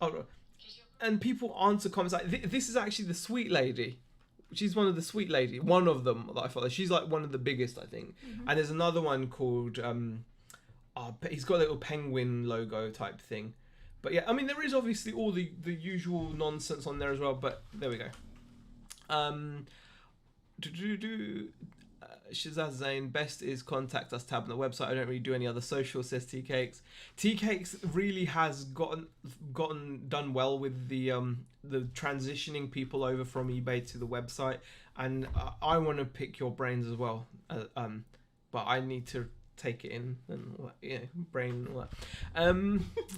on. And people answer comments like, this is actually the sweet lady. She's one of the sweet lady. One of them that I follow. She's like one of the biggest, I think. Mm-hmm. And there's another one called, he's got a little penguin logo type thing. But yeah, I mean, there is obviously all the usual nonsense on there as well. But there we go. Shazaz Zain, best is contact us tab on the website. I don't really do any other social, says Tea Cakes. Tea Cakes really has gotten done well with the transitioning people over from eBay to the website, and I want to pick your brains as well. But I need to take it in and brain and all that. I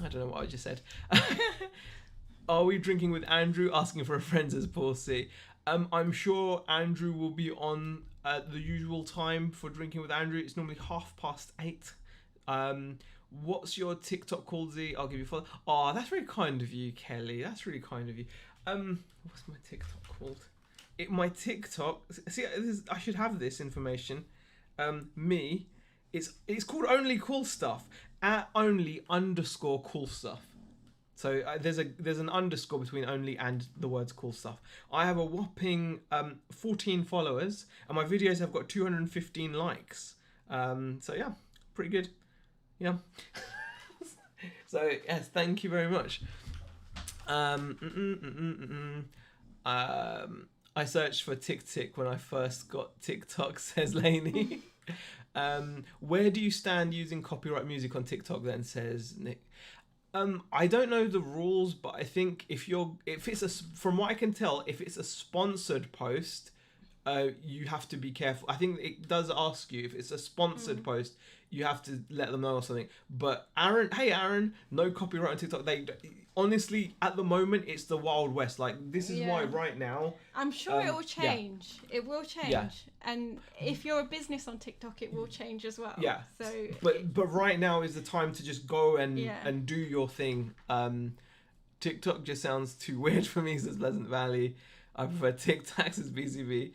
don't know what I just said. Are we drinking with Andrew? Asking for a friend, says Paul C. I'm sure Andrew will be on at the usual time for drinking with Andrew. It's normally 8:30. What's your TikTok called, Z? I'll give you a follow. Oh, that's very kind of you, Kelly. That's really kind of you. What's my TikTok called? My TikTok. See, I should have this information. It's called Only Cool Stuff. @ only_cool stuff. So there's an underscore between only and the words cool stuff. I have a whopping 14 followers, and my videos have got 215 likes. So yeah, pretty good. Yeah. So yes, thank you very much. I searched for Tick when I first got TikTok, says Lainey. Where do you stand using copyright music on TikTok then, says Nick? I don't know the rules, but I think from what I can tell, if it's a sponsored post, you have to be careful. I think it does ask you if it's a sponsored post, you have to let them know or something. But Aaron, no copyright on TikTok. Honestly, at the moment, it's the Wild West. Like, this is why right now... I'm sure it will change. Yeah. It will change. Yeah. And if you're a business on TikTok, it will change as well. Yeah. So, but right now is the time to just go and do your thing. TikTok just sounds too weird for me, says Pleasant Valley. I prefer TikTok, says BCB.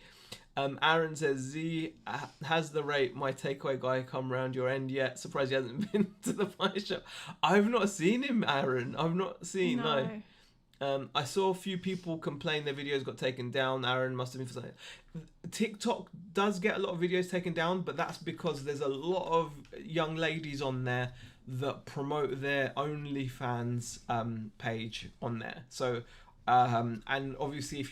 Aaron says, Z, has the rate my takeaway guy come round your end yet? Surprised he hasn't been to the pie shop. I've not seen him, Aaron. I've not seen, no. I saw a few people complain their videos got taken down. Aaron must have been for something. TikTok does get a lot of videos taken down, but that's because there's a lot of young ladies on there that promote their OnlyFans page on there. So... and obviously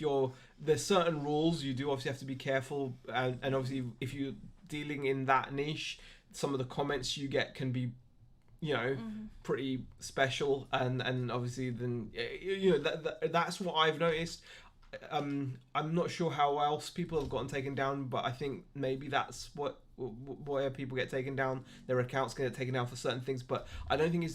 there's certain rules, you do obviously have to be careful, and obviously if you're dealing in that niche, some of the comments you get can be, pretty special, and obviously then, that's what I've noticed. I'm not sure how else people have gotten taken down, but I think maybe that's where people get taken down, their accounts get taken down for certain things, but I don't think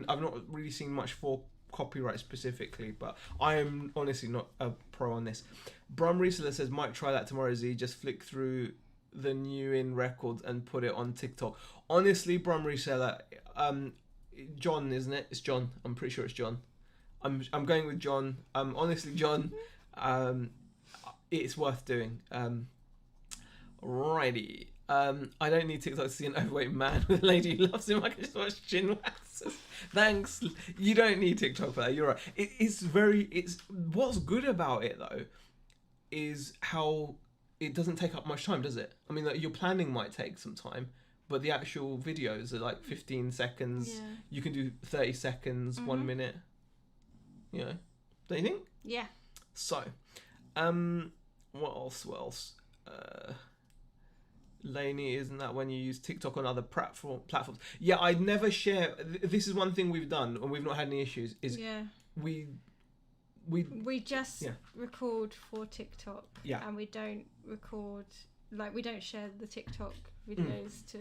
I've not really seen much for copyright specifically, but I am honestly not a pro on this. Brum Reseller says, might try that tomorrow, Z. Just flick through the new in records and put it on TikTok. Honestly, Brum Reseller, John, isn't it? It's John. I'm pretty sure it's John. I'm going with John. Honestly, John, it's worth doing. Righty. I don't need TikTok to see an overweight man with a lady who loves him. I can just watch Chinwag. Thanks. You don't need TikTok for that. You're right. It's what's good about it though is how it doesn't take up much time, does it? I mean, like, your planning might take some time, but the actual videos are like 15 seconds. Yeah. You can do 30 seconds, 1 minute. Don't you think? Yeah. So, what else? Lainey, isn't that when you use TikTok on other platforms? Yeah, I'd never share. This is one thing we've done, and we've not had any issues. we just record for TikTok. Yeah. And we don't record, like, we don't share the TikTok videos to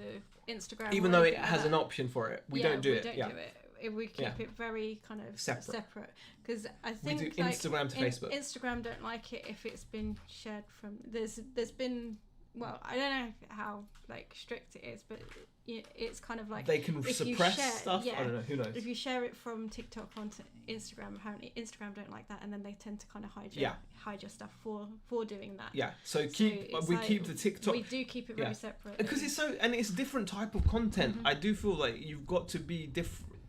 Instagram. Even though it has an option for it, we don't do it. We don't do it. We keep it very kind of separate. Because I think we do Instagram to Facebook. Instagram don't like it if it's been shared from. There's been, well, I don't know how like strict it is, but it's kind of like they can suppress stuff. Yeah, I don't know. Who knows? If you share it from TikTok onto Instagram, apparently Instagram don't like that, and then they tend to kind of hide your stuff for doing that. Yeah. So keep the TikTok. We do keep it very separate because it's it's a different type of content. I do feel like you've got to be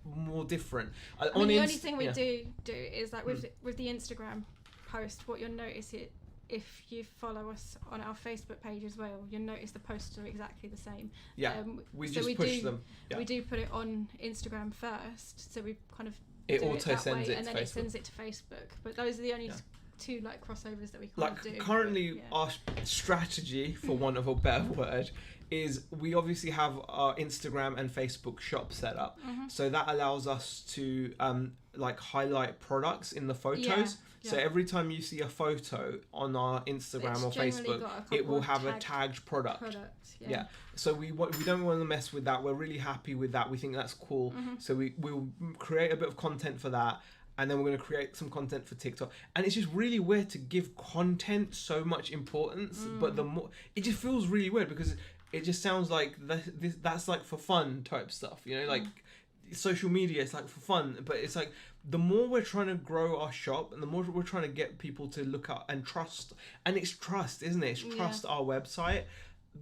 more different. The only thing we do is like with the Instagram post, what you'll notice if you follow us on our Facebook page as well, you'll notice the posts are exactly the same. Yeah, we push them. Yeah. We do put it on Instagram first, so we kind of it auto sends it and then Facebook. It sends it to Facebook. But those are the only two like crossovers that we kind of do. Currently, our strategy, for want of a better word, is we obviously have our Instagram and Facebook shop set up, so that allows us to like highlight products in the photos. So every time you see a photo on our Instagram or Facebook, it will have a tagged product. Yeah. So we don't want to mess with that. We're really happy with that. We think that's cool. So we'll create a bit of content for that. And then we're going to create some content for TikTok. And it's just really weird to give content so much importance. But the more, it just feels really weird because it just sounds like that's like for fun type stuff. You know, like social media, it's like for fun. But it's like the more we're trying to grow our shop and the more we're trying to get people to look up and trust. And it's trust, isn't it? It's trust our website.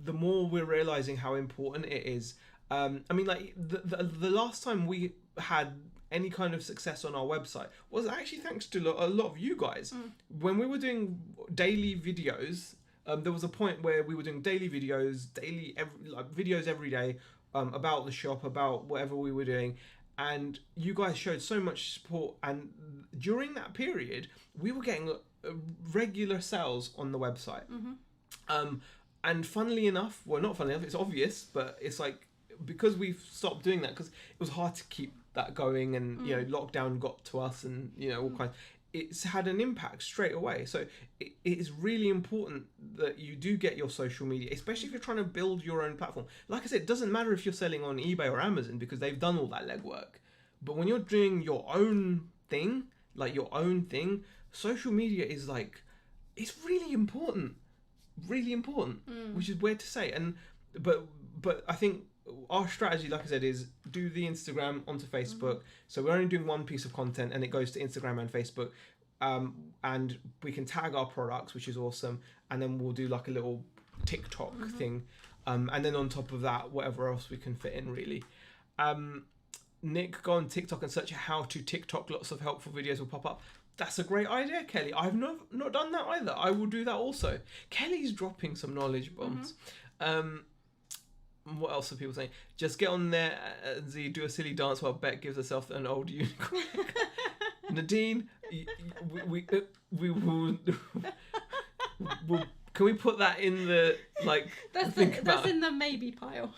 The more we're realizing how important it is. I mean, like the last time we had any kind of success on our website was actually thanks to a lot of you guys. When we were doing daily videos, there was a point where we were doing daily videos, videos every day about the shop, about whatever we were doing, and you guys showed so much support. And during that period, we were getting regular sales on the website. And funnily enough, well, not funnily enough, it's obvious, but it's like because we've stopped doing that because it was hard to keep that going, and you know, lockdown got to us, and you know, all kinds. It's had an impact straight away. So it is really important that you do get your social media, especially if you're trying to build your own platform. Like I said, it doesn't matter if you're selling on eBay or Amazon because they've done all that legwork. But when you're doing your own thing, social media is like, it's really important, which is weird to say. And but I think our strategy, like I said, is do the Instagram onto Facebook. So we're only doing one piece of content and it goes to Instagram and Facebook. And we can tag our products, which is awesome. And then we'll do like a little TikTok thing. And then on top of that, whatever else we can fit in, really. Nick, go on TikTok and search how to TikTok. Lots of helpful videos will pop up. That's a great idea, Kelly. I've not done that either. I will do that also. Kelly's dropping some knowledge bombs. What else are people saying? Just get on there and do a silly dance while Beck gives herself an old unicorn. Nadine, we will. Can we put that in the like? That's in the maybe pile.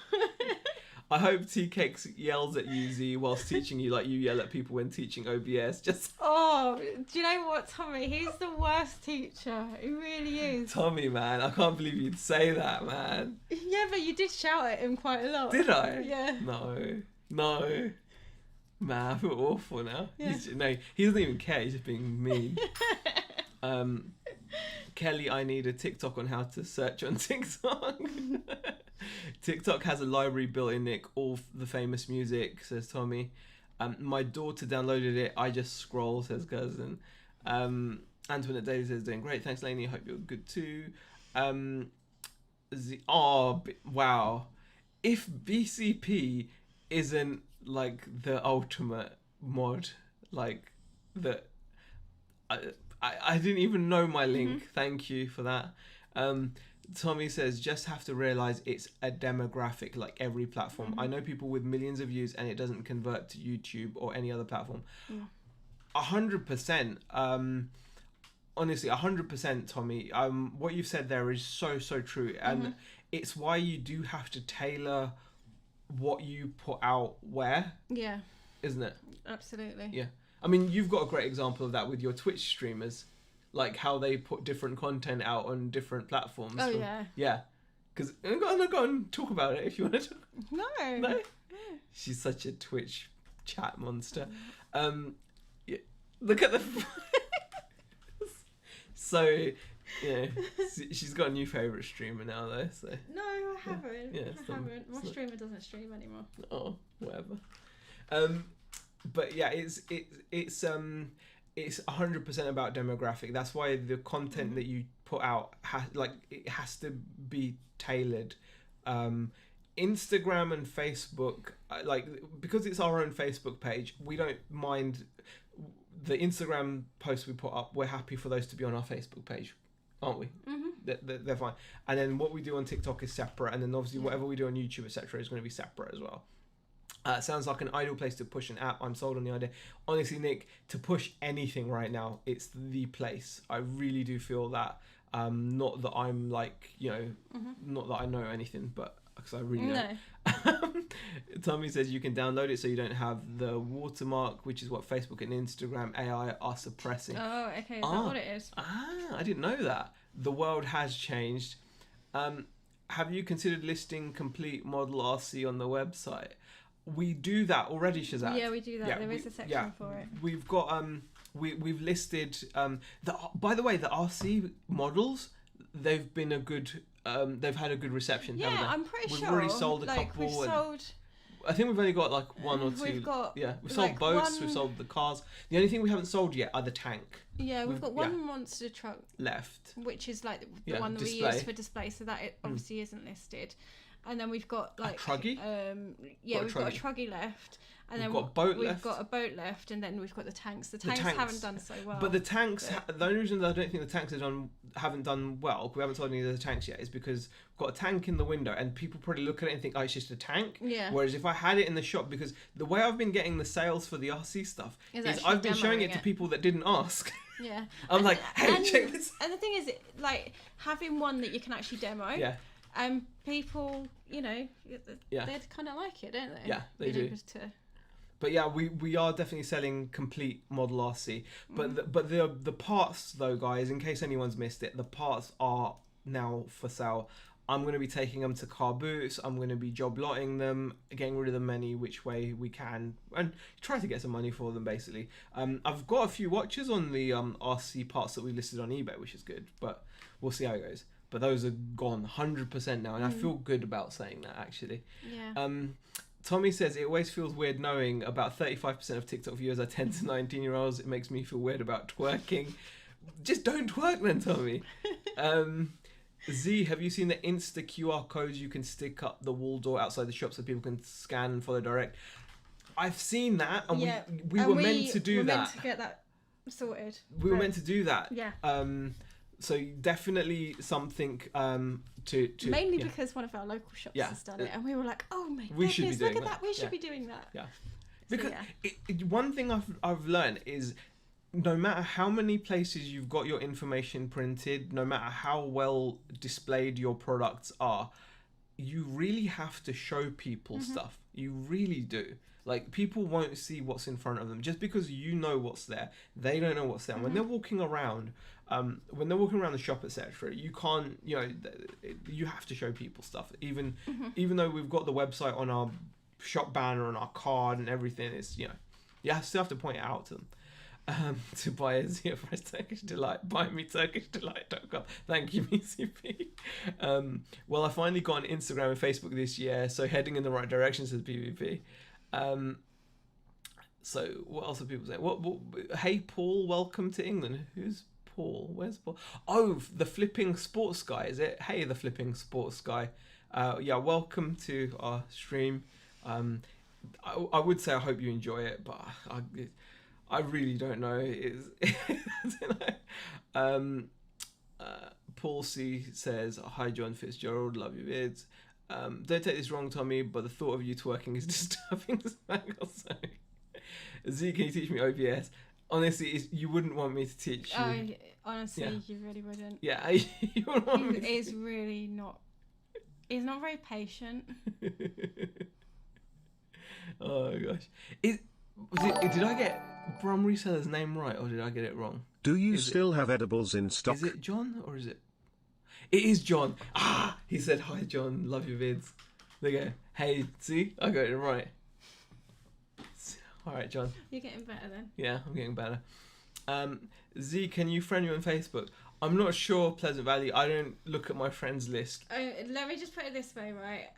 I hope Tea Cakes yells at you, Z, whilst teaching you like you yell at people when teaching OBS. Oh, do you know what, Tommy? He's the worst teacher. He really is. Tommy, man, I can't believe you'd say that, man. Yeah, but you did shout at him quite a lot. Did I? Yeah. No. Man, I feel awful now. Yeah. He doesn't even care. He's just being mean. Kelly, I need a TikTok on how to search on TikTok. TikTok has a library built in, Nick, all the famous music, says Tommy. My daughter downloaded it. I just scroll, says Cousin. Antoinette Daly says, doing great. Thanks, Lainey. Hope you're good too. Wow. If BCP isn't like the ultimate mod, like the... I didn't even know my link. Thank you for that. Tommy says, just have to realize it's a demographic like every platform. I know people with millions of views and it doesn't convert to YouTube or any other platform. 100%. Honestly, 100%, Tommy. What you've said there is so true. And it's why you do have to tailor what you put out where. Yeah. Isn't it? Absolutely. Yeah. I mean, you've got a great example of that with your Twitch streamers, like how they put different content out on different platforms. Oh, yeah. Yeah. Because go on, talk about it if you want to talk. No. No? She's such a Twitch chat monster. Yeah, look at the... So, yeah, she's got a new favourite streamer now, though. So No, I haven't. Yeah, I haven't. My streamer doesn't stream anymore. Oh, whatever. But yeah, it's 100% about demographic. That's why the content that you put out it has to be tailored. Instagram and Facebook, because it's our own Facebook page, we don't mind the Instagram posts we put up. We're happy for those to be on our Facebook page, aren't we? Mm-hmm. They're fine. And then what we do on TikTok is separate, and then obviously whatever we do on YouTube, etc., is going to be separate as well. Sounds like an ideal place to push an app. I'm sold on the idea. Honestly, Nick, to push anything right now, it's the place. I really do feel that. Not that I'm not that I know anything, but because I really don't. Tommy says you can download it so you don't have the watermark, which is what Facebook and Instagram AI are suppressing. Oh, okay. Is that what it is? I didn't know that. The world has changed. Have you considered listing complete model RC on the website? We do that already, Shazad. Yeah, we do that. There is a section for it. We've got we've listed by the way, the RC models, they've been they've had a good reception. Yeah, haven't they? I'm pretty sure. We've already sold a couple. We've sold. I think we've only got one or two. We've sold boats. We've sold the cars. The only thing we haven't sold yet are the tank. Yeah, we've got one monster truck left, which is like the one that we use for display. So that it obviously isn't listed. And then we've got a truggy. We've got a truggy left, and then we've got a boat we've left. got a boat left, and then we've got the tanks. The tanks haven't done so well. But the tanks, the only reason that I don't think the tanks haven't done well, we haven't sold any of the tanks yet, is because we've got a tank in the window, and people probably look at it and think, oh, it's just a tank. Yeah. Whereas if I had it in the shop, because the way I've been getting the sales for the RC stuff is I've been showing it to people that didn't ask. Yeah. I'm like, hey, check this. And the thing is, having one that you can actually demo. Yeah. People, they kind of like it, don't they? Yeah, they do. But yeah, we are definitely selling complete model RC. But the parts, though, guys, in case anyone's missed it, the parts are now for sale. I'm going to be taking them to car booths. I'm going to be job lotting them, getting rid of them any which way we can, and try to get some money for them, basically. I've got a few watches on the RC parts that we listed on eBay, which is good, but we'll see how it goes. But those are gone 100% now, and I feel good about saying that, actually. Yeah. Tommy says, it always feels weird knowing about 35% of TikTok viewers are 10 to 19-year-olds. It makes me feel weird about twerking. Just don't twerk then, Tommy. Z, have you seen the Insta QR codes you can stick up the wall door outside the shop so people can scan and follow direct? I've seen that, and we were meant to do that. We were meant to get that sorted. We were meant to do that. Yeah. So definitely something to mainly because one of our local shops has done it, and we were like, oh my goodness, look at that. We should be doing that. Yeah. Because one thing I've learned is, no matter how many places you've got your information printed, no matter how well displayed your products are, you really have to show people stuff. You really do. Like, people won't see what's in front of them. Just because you know what's there, they don't know what's there. When they're walking around, the shop, etc., you can't, you have to show people stuff. Even though we've got the website on our shop banner and our card and everything, it's, you still have to point it out to them. To buy a Zia Fresh Turkish Delight, buymeturkishdelight.com. Thank you, BCP. Well, I finally got on Instagram and Facebook this year, so heading in the right direction, says PvP. So what else are people saying? What? Hey, Paul, welcome to England. Who's Paul? Where's Paul? Oh, the flipping sports guy, is it? Hey, the flipping sports guy. Welcome to our stream. I would say I hope you enjoy it, but I really don't know. Paul C says, hi John Fitzgerald, love your vids. Don't take this wrong, Tommy, but the thought of you twerking is disturbing as heck. Z, can you teach me OBS? Honestly, you wouldn't want me to teach you. Honestly, you really wouldn't. Yeah, you wouldn't want me to teach you. Really not. He's not very patient. Oh gosh. Did I get Brum Reseller's name right, or did I get it wrong? Do you still have edibles in stock? Is it John, or is it... It is John. Ah, he said, "Hi John, love your vids." There you go. Hey, see, I got it right. All right, John. You're getting better then. Yeah, I'm getting better. Z, can you friend me on Facebook? I'm not sure, Pleasant Valley. I don't look at my friends list. Let me just put it this way, right?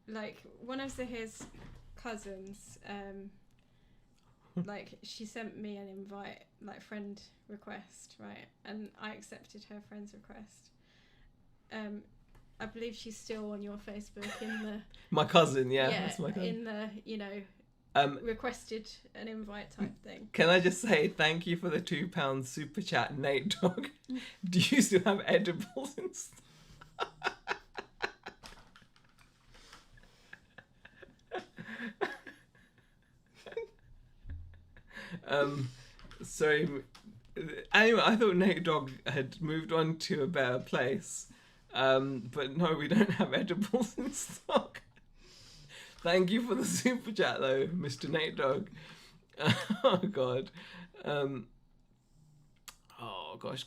Like one of his cousins, like she sent me an invite, like friend request, right? And I accepted her friend's request. I believe she's still on your Facebook in the... My cousin, yeah. That's my cousin. In the, requested an invite type thing. Can I just say thank you for the £2 super chat, Nate Dog. Do you still have edibles and stuff? Sorry. Anyway, I thought Nate Dog had moved on to a better place. But no, we don't have edibles in stock. Thank you for the super chat though, Mr. Nate Dog. Oh god. Oh gosh.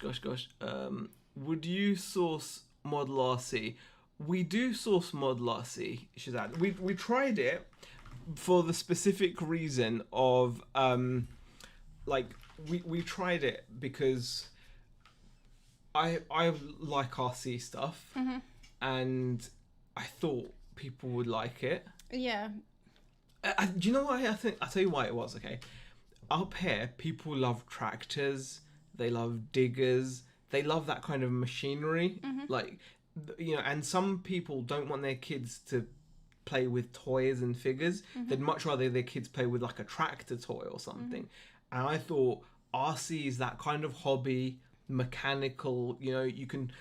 Would you source Model RC? We do source Model RC, Shazad. We tried it for the specific reason of we tried it because I like RC stuff, and I thought people would like it. Yeah. Do you know what I think? I'll tell you why it was, okay? Up here, people love tractors, they love diggers, they love that kind of machinery. Like, and some people don't want their kids to play with toys and figures. They'd much rather their kids play with like a tractor toy or something. And I thought RC is that kind of hobby, mechanical, you can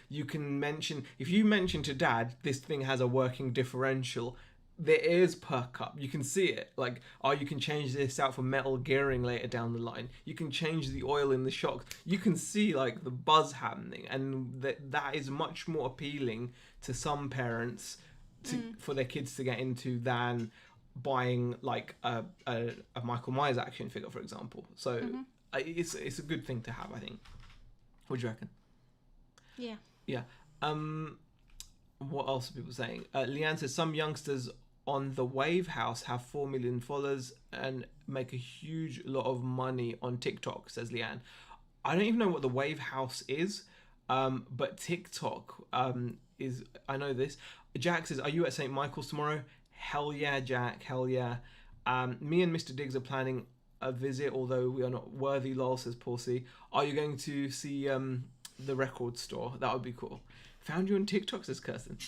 mention, if you mention to dad this thing has a working differential, their ears perk up. You can see it, like, you can change this out for metal gearing later down the line, you can change the oil in the shocks, you can see like the buzz happening, and that is much more appealing to some parents for their kids to get into than buying like a Michael Myers action figure, for example. So it's a good thing to have, I think. What do you reckon? Yeah. What else are people saying? Leanne says some youngsters on the Wave House have 4 million followers and make a huge lot of money on TikTok, says Leanne. I don't even know what the Wave House is, but TikTok is, I know this. Jack says, are you at St. Michael's tomorrow? Hell yeah, Jack, hell yeah. Me and Mr. Diggs are planning a visit, although we are not worthy, lol, says Paul C. Are you going to see the record store? That would be cool. Found you on TikTok, says Kirsten.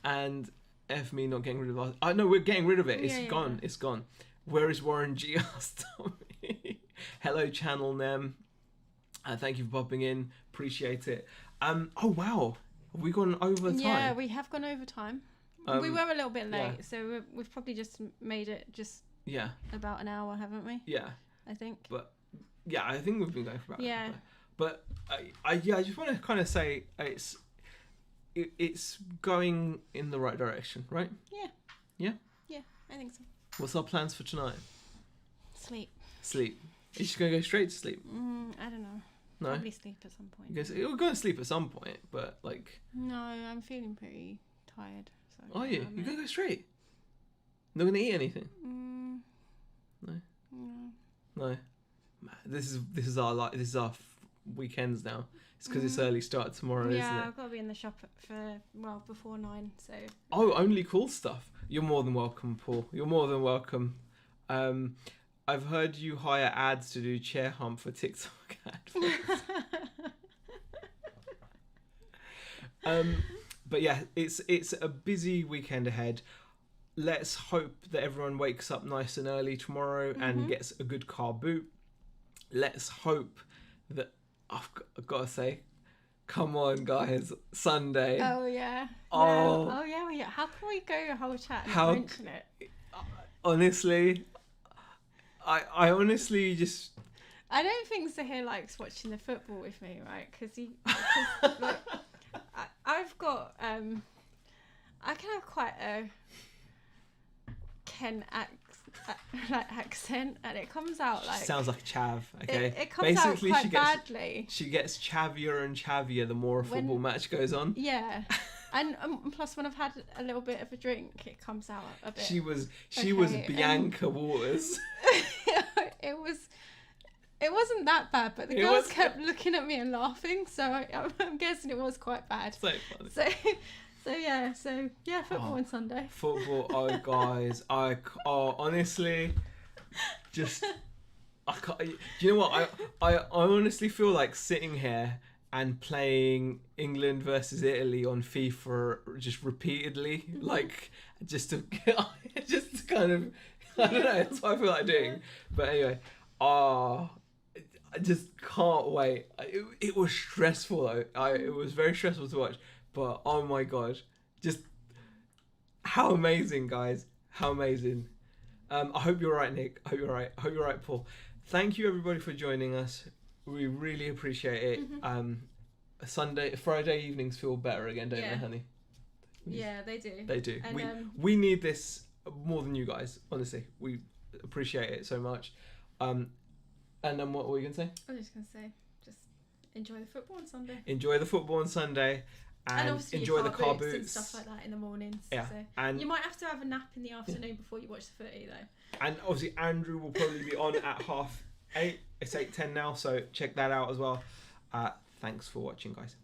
And F me not getting rid of us. Oh, no, we're getting rid of it. It's gone. Yeah. It's gone. Where is Warren G? Asked Tommy. Hello, Channel Nem. Thank you for popping in. Appreciate it. Oh, wow. Have we gone over time? Yeah, we have gone over time. We were a little bit late, so we've probably just made it about an hour, haven't we? Yeah. I think. But, yeah, I think we've been going for about an hour. But I just want to kind of say it's going in the right direction, right? Yeah. Yeah? Yeah, I think so. What's our plans for tonight? Sleep. Are you just going to go straight to sleep? I don't know. No? Probably sleep at some point. We're going to sleep at some point, but like... No, I'm feeling pretty tired. So are you? You're going to go straight? Not going to eat anything? No? No. Man, this is our weekends now. It's because it's early start tomorrow, isn't it? Yeah, I've got to be in the shop before 9, so... Oh, only cool stuff. You're more than welcome, Paul. You're more than welcome. I've heard you hire ads to do chair hump for TikTok adverts. But yeah, it's a busy weekend ahead. Let's hope that everyone wakes up nice and early tomorrow and gets a good car boot. Let's hope that... I've got to say, come on, guys, Sunday. Oh, yeah. Oh, yeah. How can we go a whole chat and mention it? Honestly, I honestly just... I don't think Zahir likes watching the football with me, right? Because like, I've got... I can have quite a Kent accent, and it comes out like Sounds like a chav. Okay, it comes out quite badly. She gets chavier and chavier the more a football match goes on. Yeah, and plus when I've had a little bit of a drink, it comes out a bit. She was Bianca Waters. It wasn't that bad, but the girls kept looking at me and laughing, so I'm guessing it was quite bad. So funny. So football on Sunday. Football, oh guys, honestly, just I can't. Do you know what? I honestly feel like sitting here and playing England versus Italy on FIFA just repeatedly, like just to kind of, I don't know. That's what I feel like doing. But anyway, I just can't wait. It was stressful though. It was very stressful to watch. But oh my god, just how amazing, guys! How amazing. I hope you're right, Nick. I hope you're right. I hope you're right, Paul. Thank you everybody for joining us. We really appreciate it. Friday evenings feel better again, don't they, honey? Yeah, they do. They do. And, we need this more than you guys. Honestly, we appreciate it so much. And then what were you gonna say? I was just gonna say, just enjoy the football on Sunday. Enjoy the football on Sunday. And obviously enjoy the car boots and boots stuff like that in the mornings. Yeah, so and you might have to have a nap in the afternoon before you watch the footy though. And obviously Andrew will probably be on at 8:30. It's 8:10 now, so check that out as well. Thanks for watching, guys.